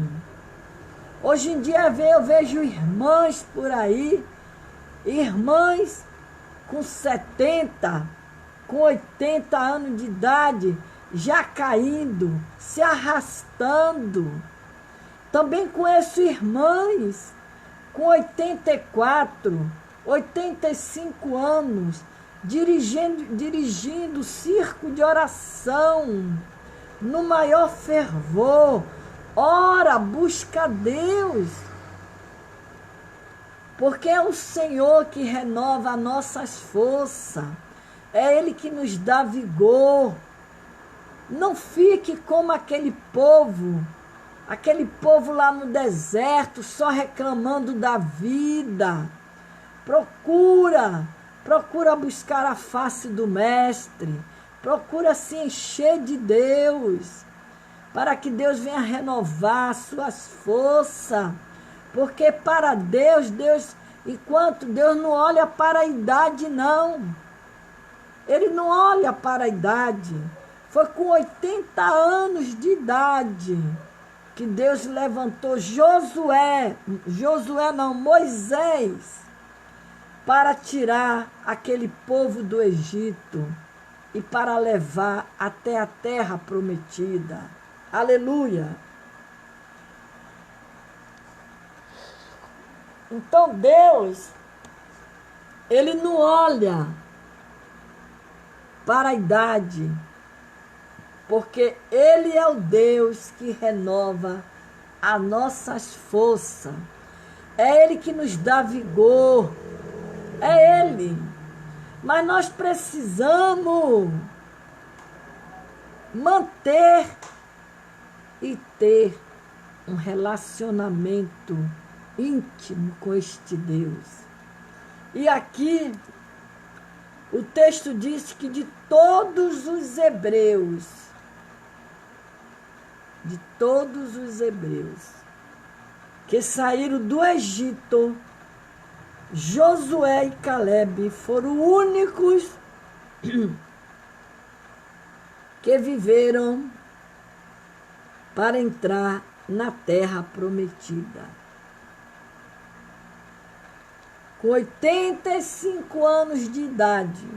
Hoje em dia eu vejo irmãs por aí, irmãs com 70, com 80 anos de idade, já caindo, se arrastando. Também conheço irmãs com 84, 85 anos, dirigindo circo de oração, no maior fervor. Ora, busca Deus. Porque é o Senhor que renova as nossas forças. É Ele que nos dá vigor. Não fique como aquele povo lá no deserto, só reclamando da vida. Procura buscar a face do Mestre. Procura se encher de Deus, para que Deus venha renovar as suas forças. Porque para Deus, enquanto Deus não olha para a idade, não. Ele não olha para a idade. Foi com 80 anos de idade que Deus levantou Moisés. para tirar aquele povo do Egito e para levar até a terra prometida. Aleluia! Então Deus, Ele não olha para a idade, porque Ele é o Deus que renova as nossas forças. É Ele que nos dá vigor. É Ele. Mas nós precisamos manter e ter um relacionamento íntimo com este Deus. E aqui o texto diz que de todos os hebreus, que saíram do Egito, Josué e Calebe foram únicos que viveram para entrar na terra prometida. Com 85 anos de idade,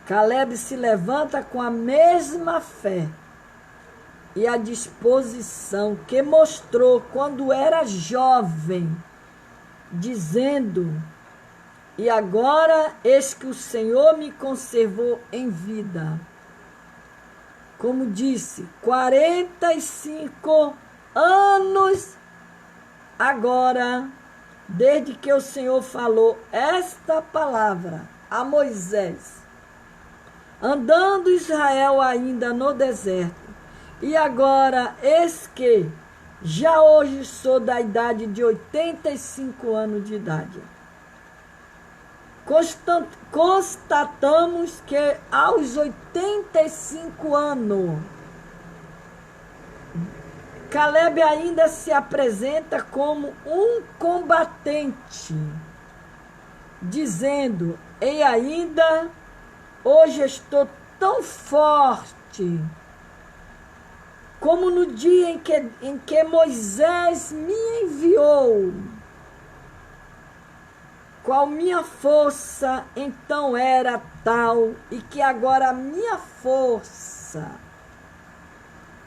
Calebe se levanta com a mesma fé e a disposição que mostrou quando era jovem, dizendo: e agora eis que o Senhor me conservou em vida. Como disse, 45 anos agora, desde que o Senhor falou esta palavra a Moisés, andando Israel ainda no deserto. E agora, eis que já hoje sou da idade de 85 anos de idade. Constatamos que aos 85 anos, Calebe ainda se apresenta como um combatente, dizendo: e ainda hoje estou tão forte como no dia em que Moisés me enviou. Qual minha força então era tal, e que agora a minha força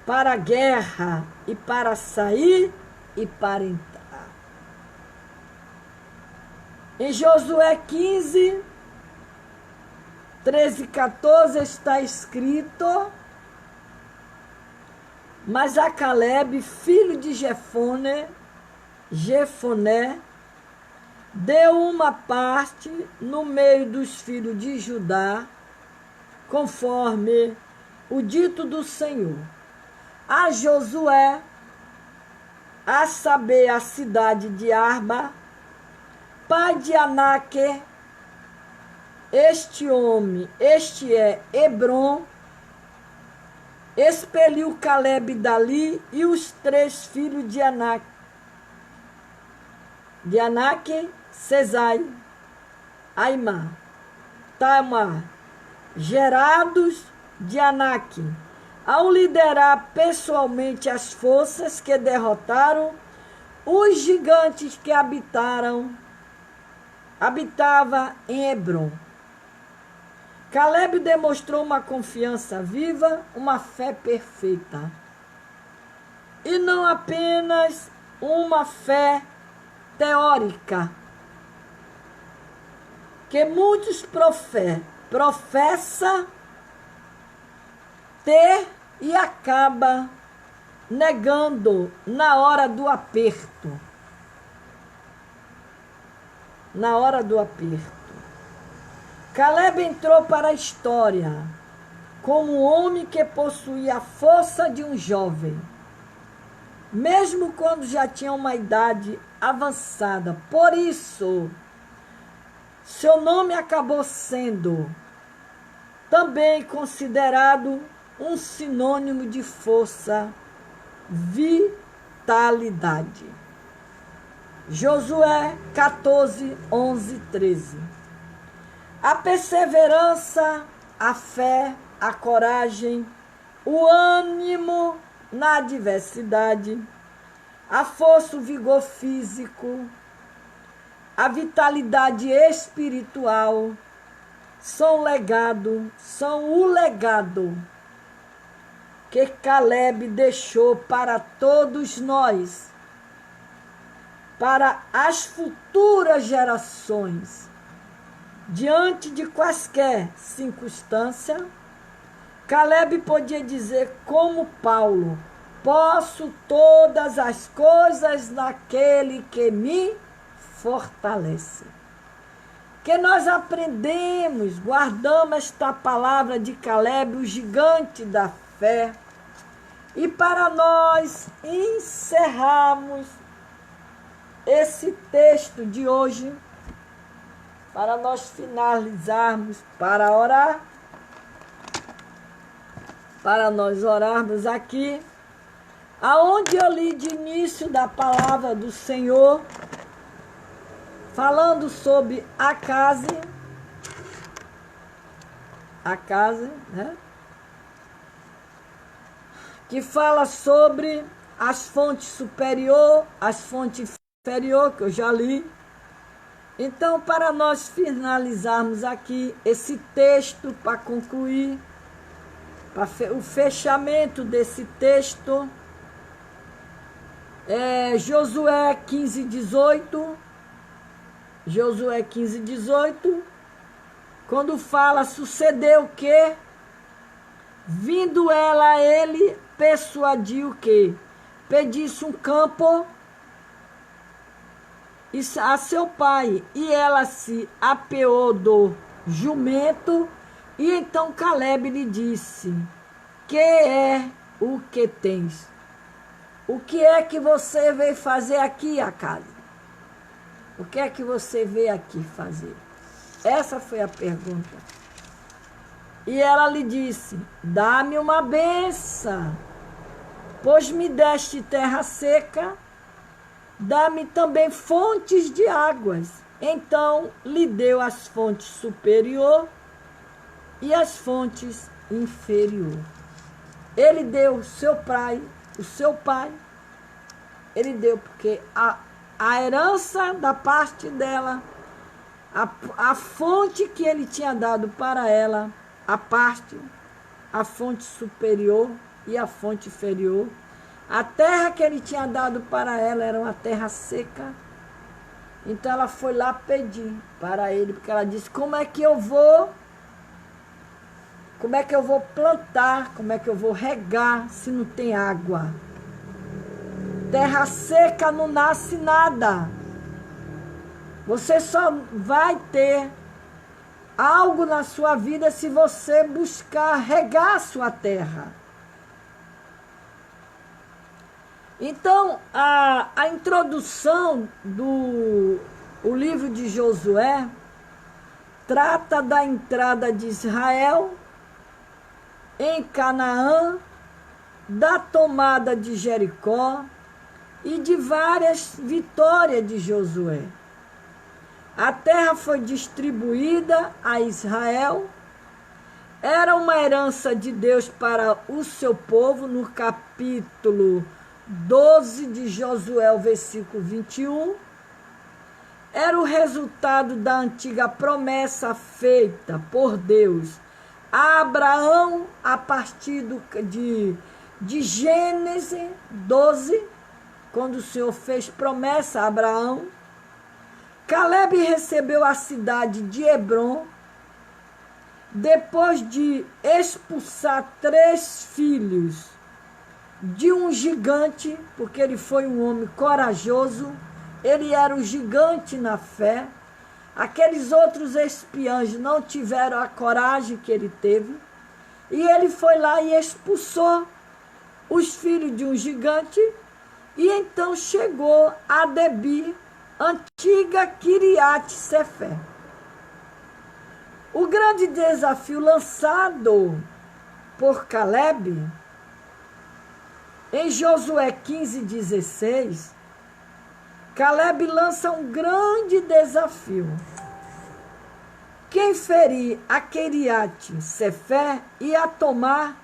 para a guerra e para sair e para entrar. Em Josué 15, 13 e 14 está escrito: mas a Calebe, filho de Jefoné, deu uma parte no meio dos filhos de Judá, conforme o dito do Senhor. A Josué, a saber, a cidade de Arba, pai de Aнаque, este é Hebron, expeliu Calebe dali e os 3 filhos de Aнаque, Sesai, Aimá, Tamar, gerados de Aнаque, ao liderar pessoalmente as forças que derrotaram os gigantes que habitava em Hebron. Calebe demonstrou uma confiança viva, uma fé perfeita. E não apenas uma fé teórica, que muitos professam ter e acaba negando na hora do aperto. Na hora do aperto. Calebe entrou para a história como um homem que possuía a força de um jovem, mesmo quando já tinha uma idade avançada. Por isso, seu nome acabou sendo também considerado um sinônimo de força, vitalidade. Josué 14, 11, 13. A perseverança, a fé, a coragem, o ânimo na adversidade, a força, o vigor físico a vitalidade espiritual são o legado que Caleb deixou para todos nós, para as futuras gerações. Diante de quaisquer circunstância, Caleb podia dizer como Paulo: posso todas as coisas naquele que me fortalece. Que nós aprendemos, guardamos esta palavra de Caleb, o gigante da fé. E para nós encerrarmos esse texto de hoje, para nós finalizarmos, para orar, para nós orarmos aqui, aonde eu li de início da palavra do Senhor, falando sobre Acabe, né? Que fala sobre as fontes superior, as fontes inferior, que eu já li. Então, para nós finalizarmos aqui esse texto, para concluir, para o fechamento desse texto, Josué 15:18, Josué 15:18, quando fala, sucedeu que, vindo ela a ele, persuadiu que pedisse um campo a seu pai, e ela se apeou do jumento, e então Caleb lhe disse: que é o que tens? O que é que você veio fazer aqui, Acabe? O que é que você veio aqui fazer? Essa foi a pergunta. E ela lhe disse: dá-me uma benção, pois me deste terra seca, dá-me também fontes de águas. Então lhe deu as fontes superior e as fontes inferior. Ele deu o seu pai, ele deu porque a herança da parte dela, a fonte que ele tinha dado para ela, a fonte superior e a fonte inferior, a terra que ele tinha dado para ela era uma terra seca. Então ela foi lá pedir para ele, porque ela disse: como é que eu vou plantar, como é que eu vou regar se não tem água? Terra seca não nasce nada. Você só vai ter algo na sua vida se você buscar regar a sua terra. Então, a introdução do livro de Josué trata da entrada de Israel em Canaã, da tomada de Jericó e de várias vitórias de Josué. A terra foi distribuída a Israel, era uma herança de Deus para o seu povo, no capítulo 12 de Josué, versículo 21. Era o resultado da antiga promessa feita por Deus a Abraão a partir de Gênesis 12, quando o Senhor fez promessa a Abraão. Caleb recebeu a cidade de Hebrom depois de expulsar 3 filhos de um gigante, porque ele foi um homem corajoso, ele era um gigante na fé. Aqueles outros espiãs não tiveram a coragem que ele teve, e ele foi lá e expulsou os filhos de um gigante, e então chegou a Debir, antiga Kiriat Sefer. O grande desafio lançado por Caleb em Josué 15:16, Caleb lança um grande desafio. Quem ferir a Kiriat Sefer e a tomar,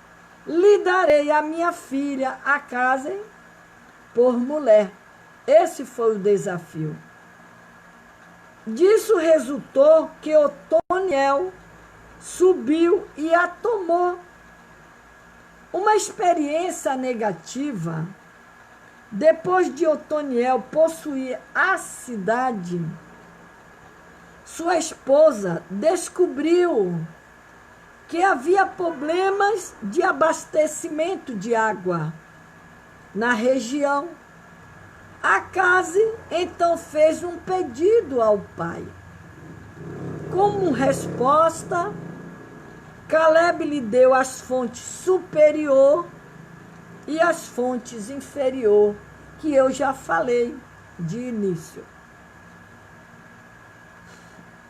lhe darei a minha filha Acabe por mulher. Esse foi o desafio. Disso resultou que Otoniel subiu e a tomou. Uma experiência negativa. Depois de Otoniel possuir a cidade, sua esposa descobriu que havia problemas de abastecimento de água na região. Acabe então fez um pedido ao pai. Como resposta, Caleb lhe deu as fontes superior e as fontes inferior, que eu já falei de início.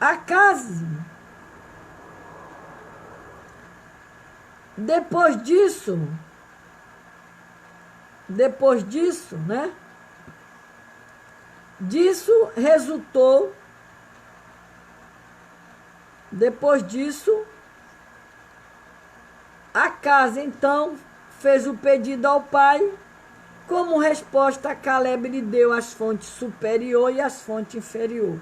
Acabe, depois disso, né? Depois disso, Acabe então fez o pedido ao pai. Como resposta, Caleb lhe deu as fontes superior e as fontes inferior.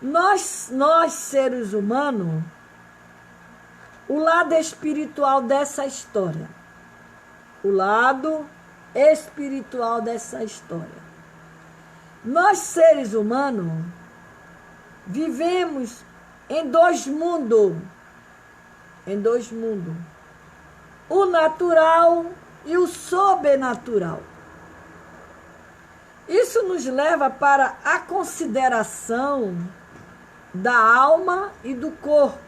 Nós seres humanos, o lado espiritual dessa história. O lado espiritual dessa história. Nós, seres humanos, vivemos em dois mundos. O natural e o sobrenatural. Isso nos leva para a consideração da alma e do corpo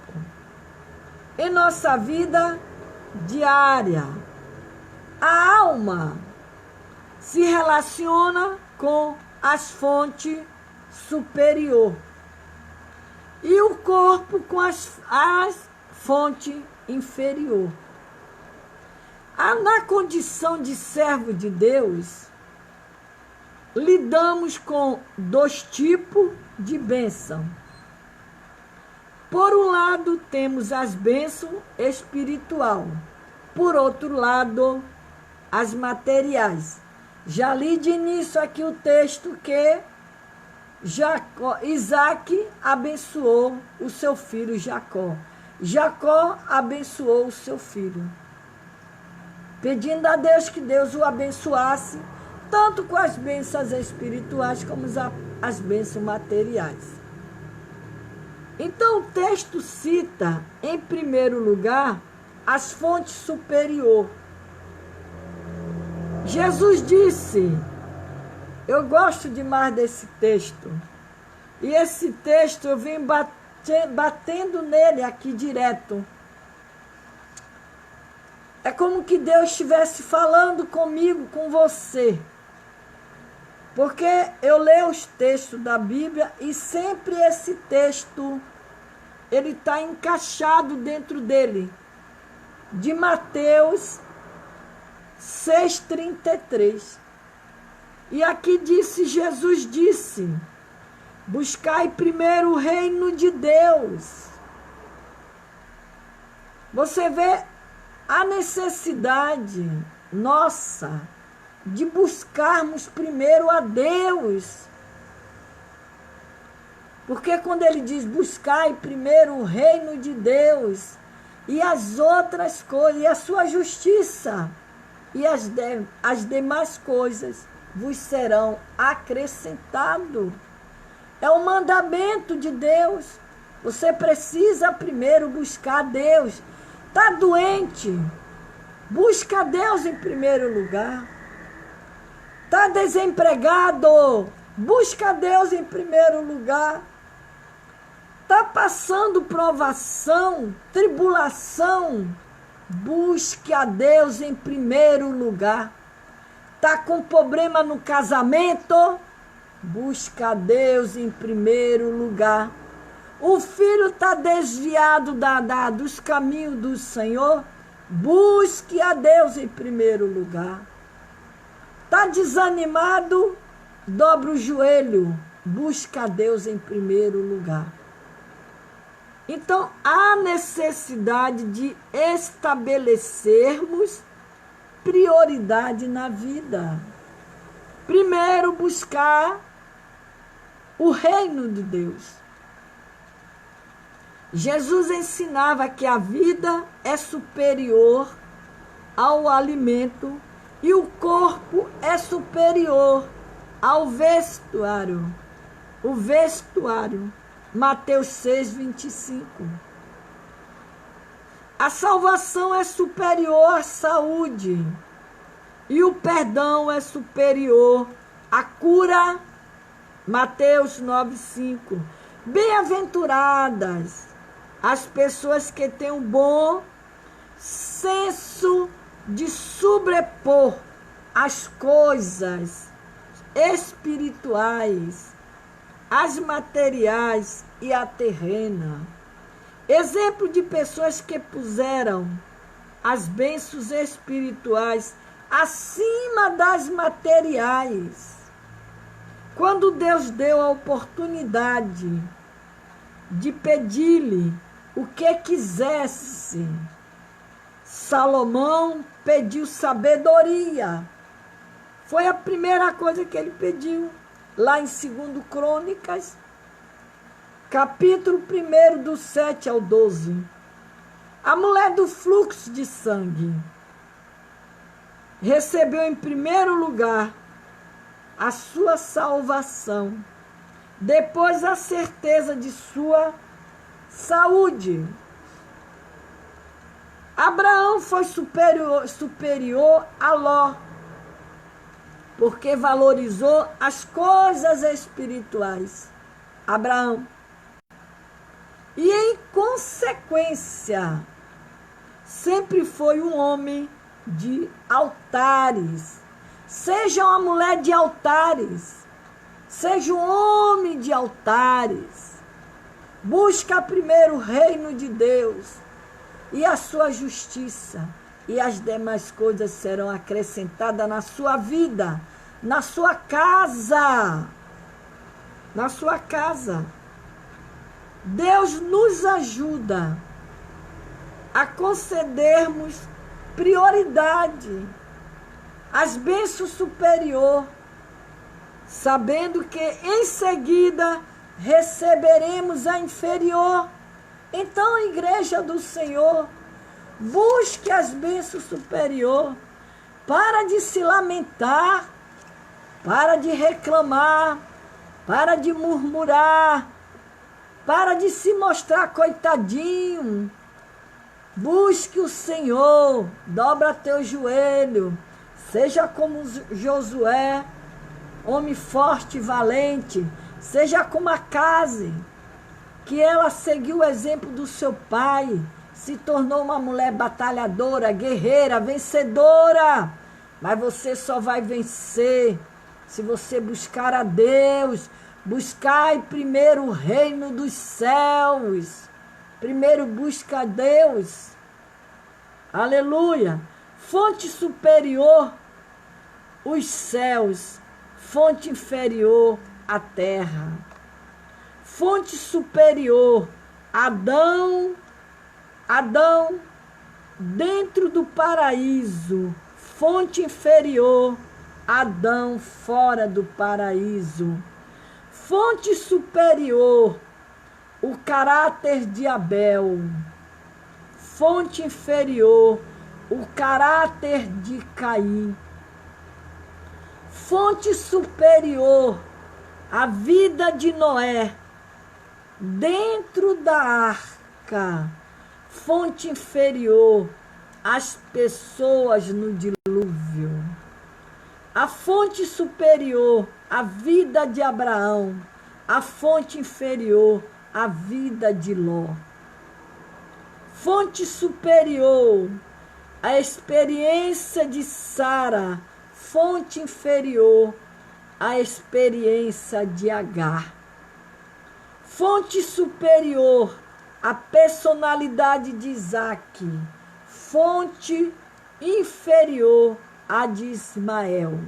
em nossa vida diária. A alma se relaciona com as fontes superior e o corpo com as fontes inferior. Na condição de servo de Deus, lidamos com dois tipos de bênção. Por um lado, temos as bênçãos espiritual. Por outro lado, as materiais. Já li de início aqui o texto que Isaac abençoou o seu filho Jacó. Jacó abençoou o seu filho, pedindo a Deus que Deus o abençoasse, tanto com as bênçãos espirituais como as bênçãos materiais. Então, o texto cita, em primeiro lugar, as fontes superior. Jesus disse, eu gosto demais desse texto, e esse texto eu vim batendo nele aqui direto. É como que Deus estivesse falando comigo, com você. Porque eu leio os textos da Bíblia e sempre esse texto, ele está encaixado dentro dele. De Mateus 6,33. E aqui Jesus disse, buscai primeiro o reino de Deus. Você vê a necessidade nossa de buscarmos primeiro a Deus. Porque quando ele diz buscai primeiro o reino de Deus e as outras coisas, e a sua justiça, e as demais coisas vos serão acrescentadas. É um mandamento de Deus. Você precisa primeiro buscar Deus. Está doente? Busca Deus em primeiro lugar. Está desempregado? Busca Deus em primeiro lugar. Está passando provação, tribulação? Busque a Deus em primeiro lugar. Está com problema no casamento? Busca a Deus em primeiro lugar. O filho está desviado dos caminhos do Senhor? Busque a Deus em primeiro lugar. Está desanimado? Dobra o joelho. Busca a Deus em primeiro lugar. Então, há necessidade de estabelecermos prioridade na vida. Primeiro, buscar o reino de Deus. Jesus ensinava que a vida é superior ao alimento e o corpo é superior ao vestuário. O vestuário. Mateus 6, 25. A salvação é superior à saúde e o perdão é superior à cura. Mateus 9, 5. Bem-aventuradas as pessoas que têm um bom senso de sobrepor as coisas espirituais, as materiais e a terrena. Exemplo de pessoas que puseram as bênçãos espirituais acima das materiais. Quando Deus deu a oportunidade de pedir-lhe o que quisesse, Salomão pediu sabedoria. Foi a primeira coisa que ele pediu, lá em 2 Crônicas, capítulo 1, do 7 ao 12. A mulher do fluxo de sangue recebeu em primeiro lugar a sua salvação, depois a certeza de sua saúde. Abraão foi superior a Ló, porque valorizou as coisas espirituais. Abraão. E em consequência, sempre foi um homem de altares. Seja uma mulher de altares, seja um homem de altares. Busca primeiro o reino de Deus e a sua justiça, e as demais coisas serão acrescentadas na sua vida, na sua casa. Na sua casa. Deus nos ajuda a concedermos prioridade às bênçãos superior, sabendo que em seguida receberemos a inferior. Então, igreja do Senhor, busque as bênçãos superior. Para de se lamentar, para de reclamar, para de murmurar, para de se mostrar coitadinho. Busque o Senhor, dobra teu joelho, seja como Josué, homem forte e valente, seja como Acabe, que ela seguiu o exemplo do seu pai, se tornou uma mulher batalhadora, guerreira, vencedora. Mas você só vai vencer se você buscar a Deus. Buscai primeiro o reino dos céus. Primeiro busca a Deus. Aleluia. Fonte superior, os céus. Fonte inferior, a terra. Fonte superior, Adão dentro do paraíso. Fonte inferior, Adão fora do paraíso. Fonte superior, o caráter de Abel. Fonte inferior, o caráter de Caim. Fonte superior, a vida de Noé, dentro da arca. Fonte inferior, as pessoas no dilúvio. A fonte superior, a vida de Abraão. A fonte inferior, a vida de Ló. Fonte superior, a experiência de Sara. Fonte inferior, a experiência de Agar. Fonte superior, a personalidade de Isaac. Fonte inferior, a de Ismael.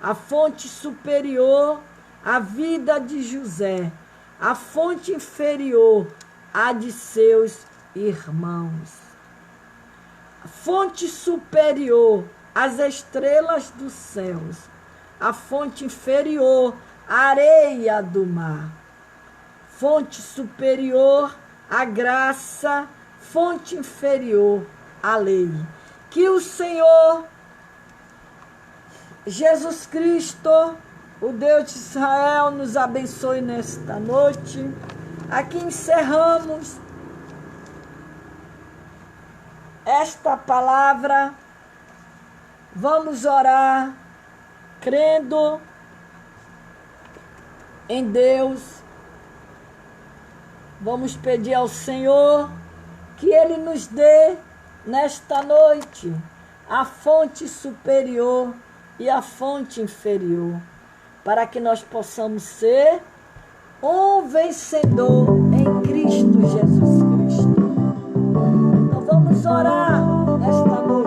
A fonte superior, a vida de José. A fonte inferior, a de seus irmãos. A fonte superior, as estrelas dos céus. A fonte inferior, a areia do mar. Fonte superior, a graça, fonte inferior à lei. Que o Senhor Jesus Cristo, o Deus de Israel, nos abençoe nesta noite. Aqui encerramos esta palavra. Vamos orar, crendo em Deus. Vamos pedir ao Senhor que Ele nos dê nesta noite a fonte superior e a fonte inferior, para que nós possamos ser um vencedor em Cristo Jesus Cristo. Então vamos orar nesta noite.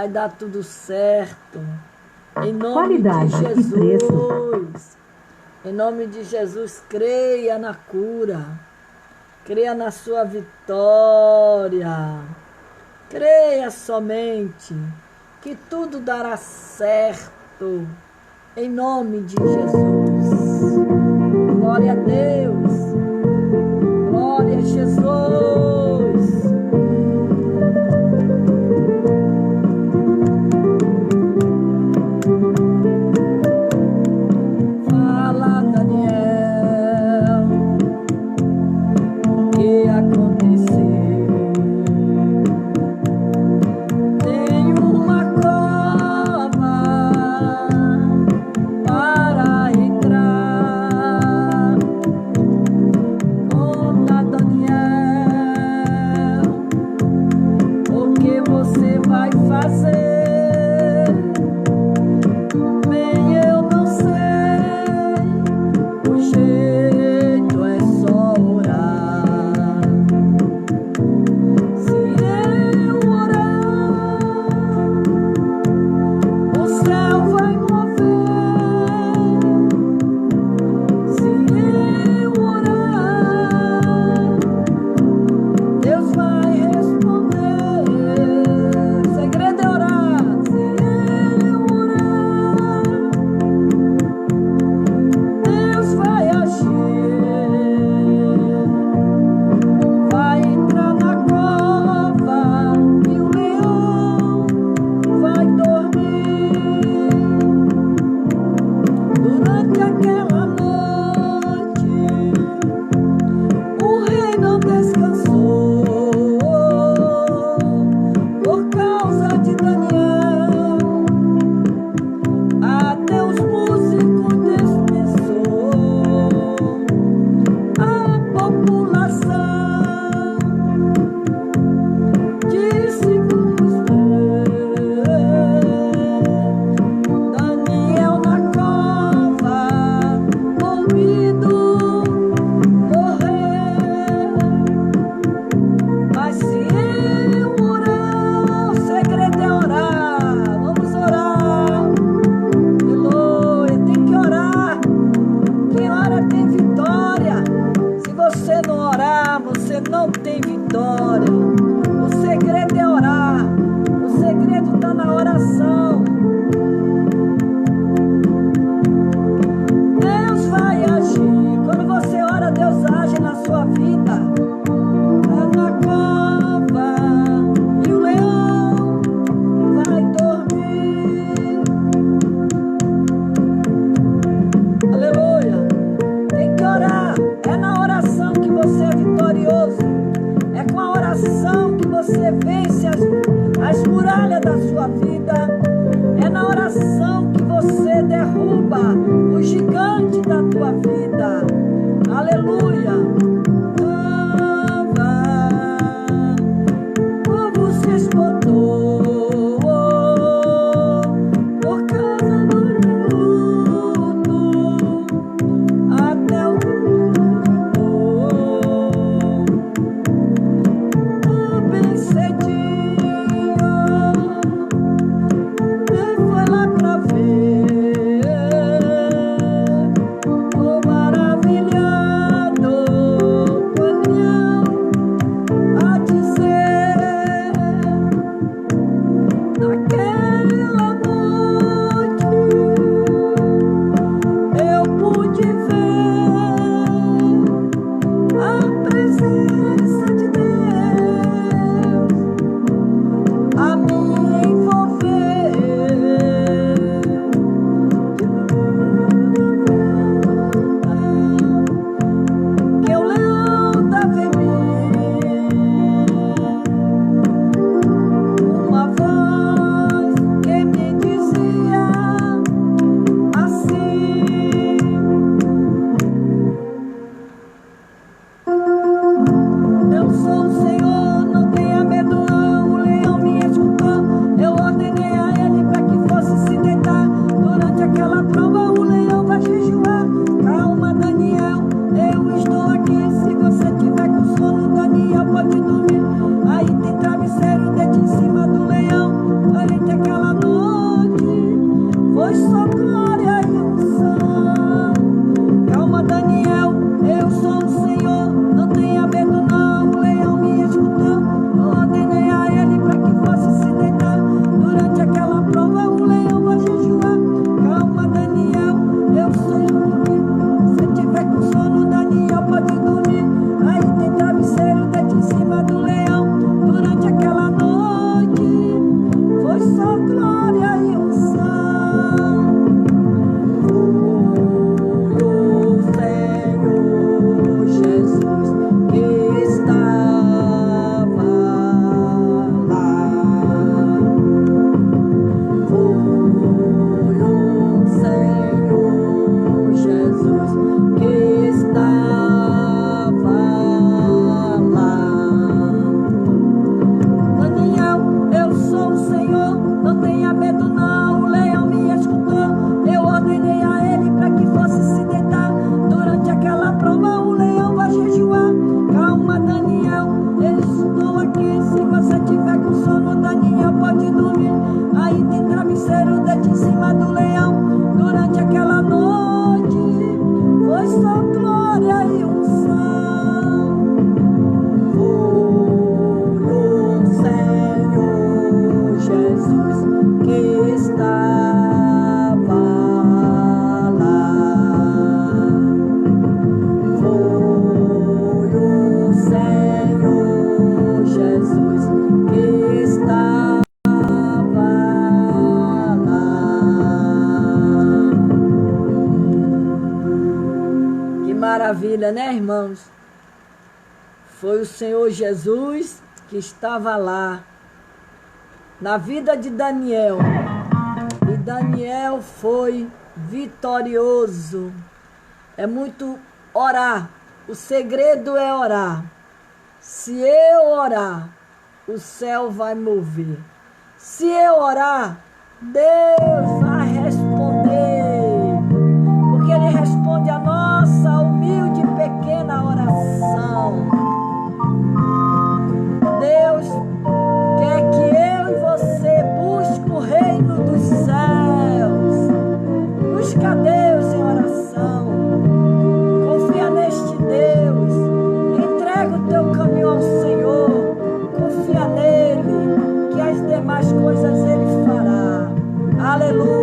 Vai dar tudo certo. Em nome de Jesus. Em nome de Jesus, creia na cura. Creia na sua vitória. Creia somente que tudo dará certo. Em nome de Jesus. Glória a Deus. Glória a Jesus. Fala, Daniel, o que aconteceu? Tem uma cova para entrar. Conta, Daniel, o que você vai fazer? Bem, eu não sei, o jeito é só orar. Se eu orar, o céu vai mover. Se eu orar, Deus vai responder. O segredo é orar. Se eu orar, Deus vai agir. Vai entrar na cova e o leão vai dormir. Durante aquela noite, o rei não descansou por causa de Daniel. Até os músicos dispensou a população. Disse: vamos ver Daniel na cova, ouvido morrer. Mas se eu orar, o segredo é orar. Vamos orar. Aleluia, tem que orar. Quem ora tem vitória. Se você não orar, você não tem vitória. O segredo é orar. O segredo está na oração. Deus vai agir. Quando você ora, Deus age na sua vida. Tá na cova e o leão vai dormir. Aleluia. Tem que orar. É na oração que você é vitorioso. É com a oração que você vence as muralhas da sua vida. É na oração que você derruba o gigante da tua vida. Aleluia. O povo se espantou por causa do luto. Até o bem cedinho, ele foi lá pra ver. só glória e unção. Foi o Senhor Jesus que estava lá. Foi o Senhor Jesus que estava lá. Que maravilha, né, irmãos? Foi o Senhor Jesus que estava lá na vida de Daniel. E Daniel foi vitorioso. É muito orar. O segredo é orar. Se eu orar, o céu vai mover. Se eu orar, Deus vai responder. Porque Ele responde a nossa humilde e pequena oração. Deus quer que eu e você busque o reino dos céus. Busca Deus em oração. Confia neste Deus. Entrega o teu caminho ao Senhor. Confia nele, que as demais coisas Ele fará. Aleluia.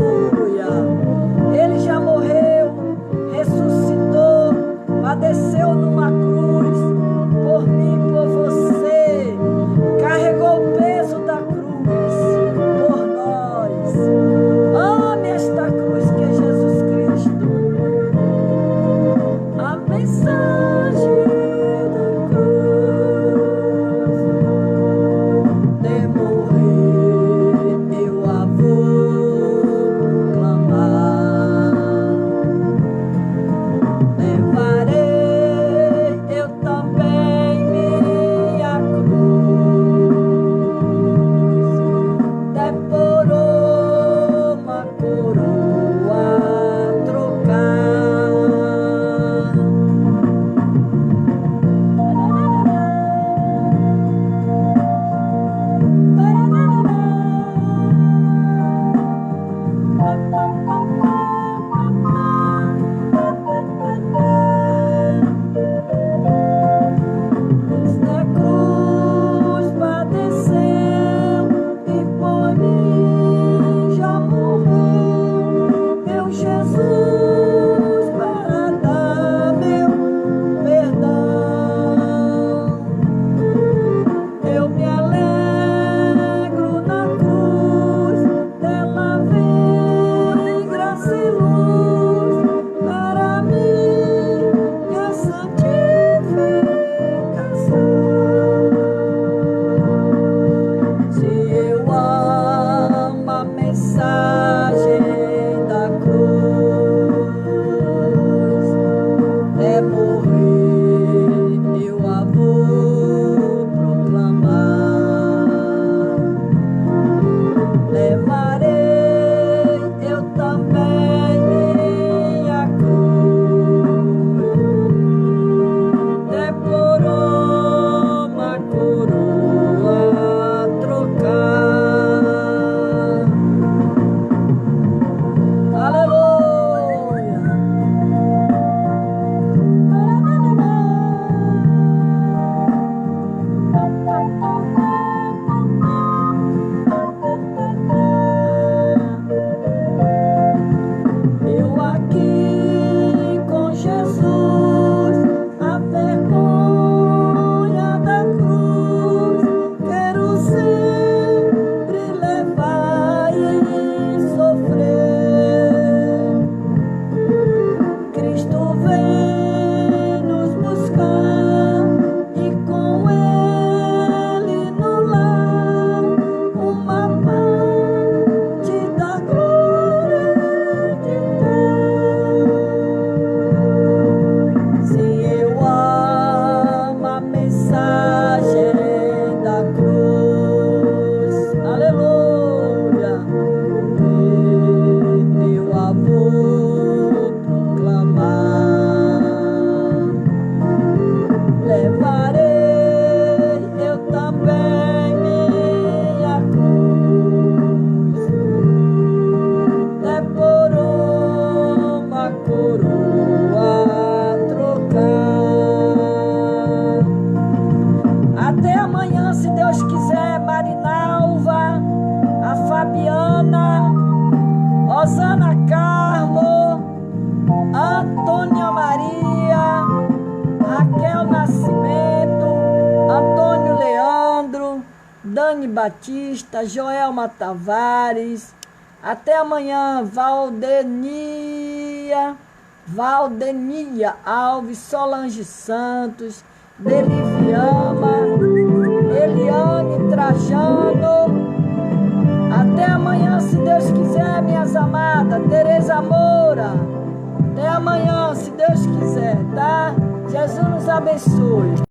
Eliane Batista, Joelma Tavares. Até amanhã, Valdenia Alves, Solange Santos, Deliviama, Eliane Trajano. Até amanhã, se Deus quiser, minhas amadas. Tereza Moura. Até amanhã, se Deus quiser, tá? Jesus nos abençoe.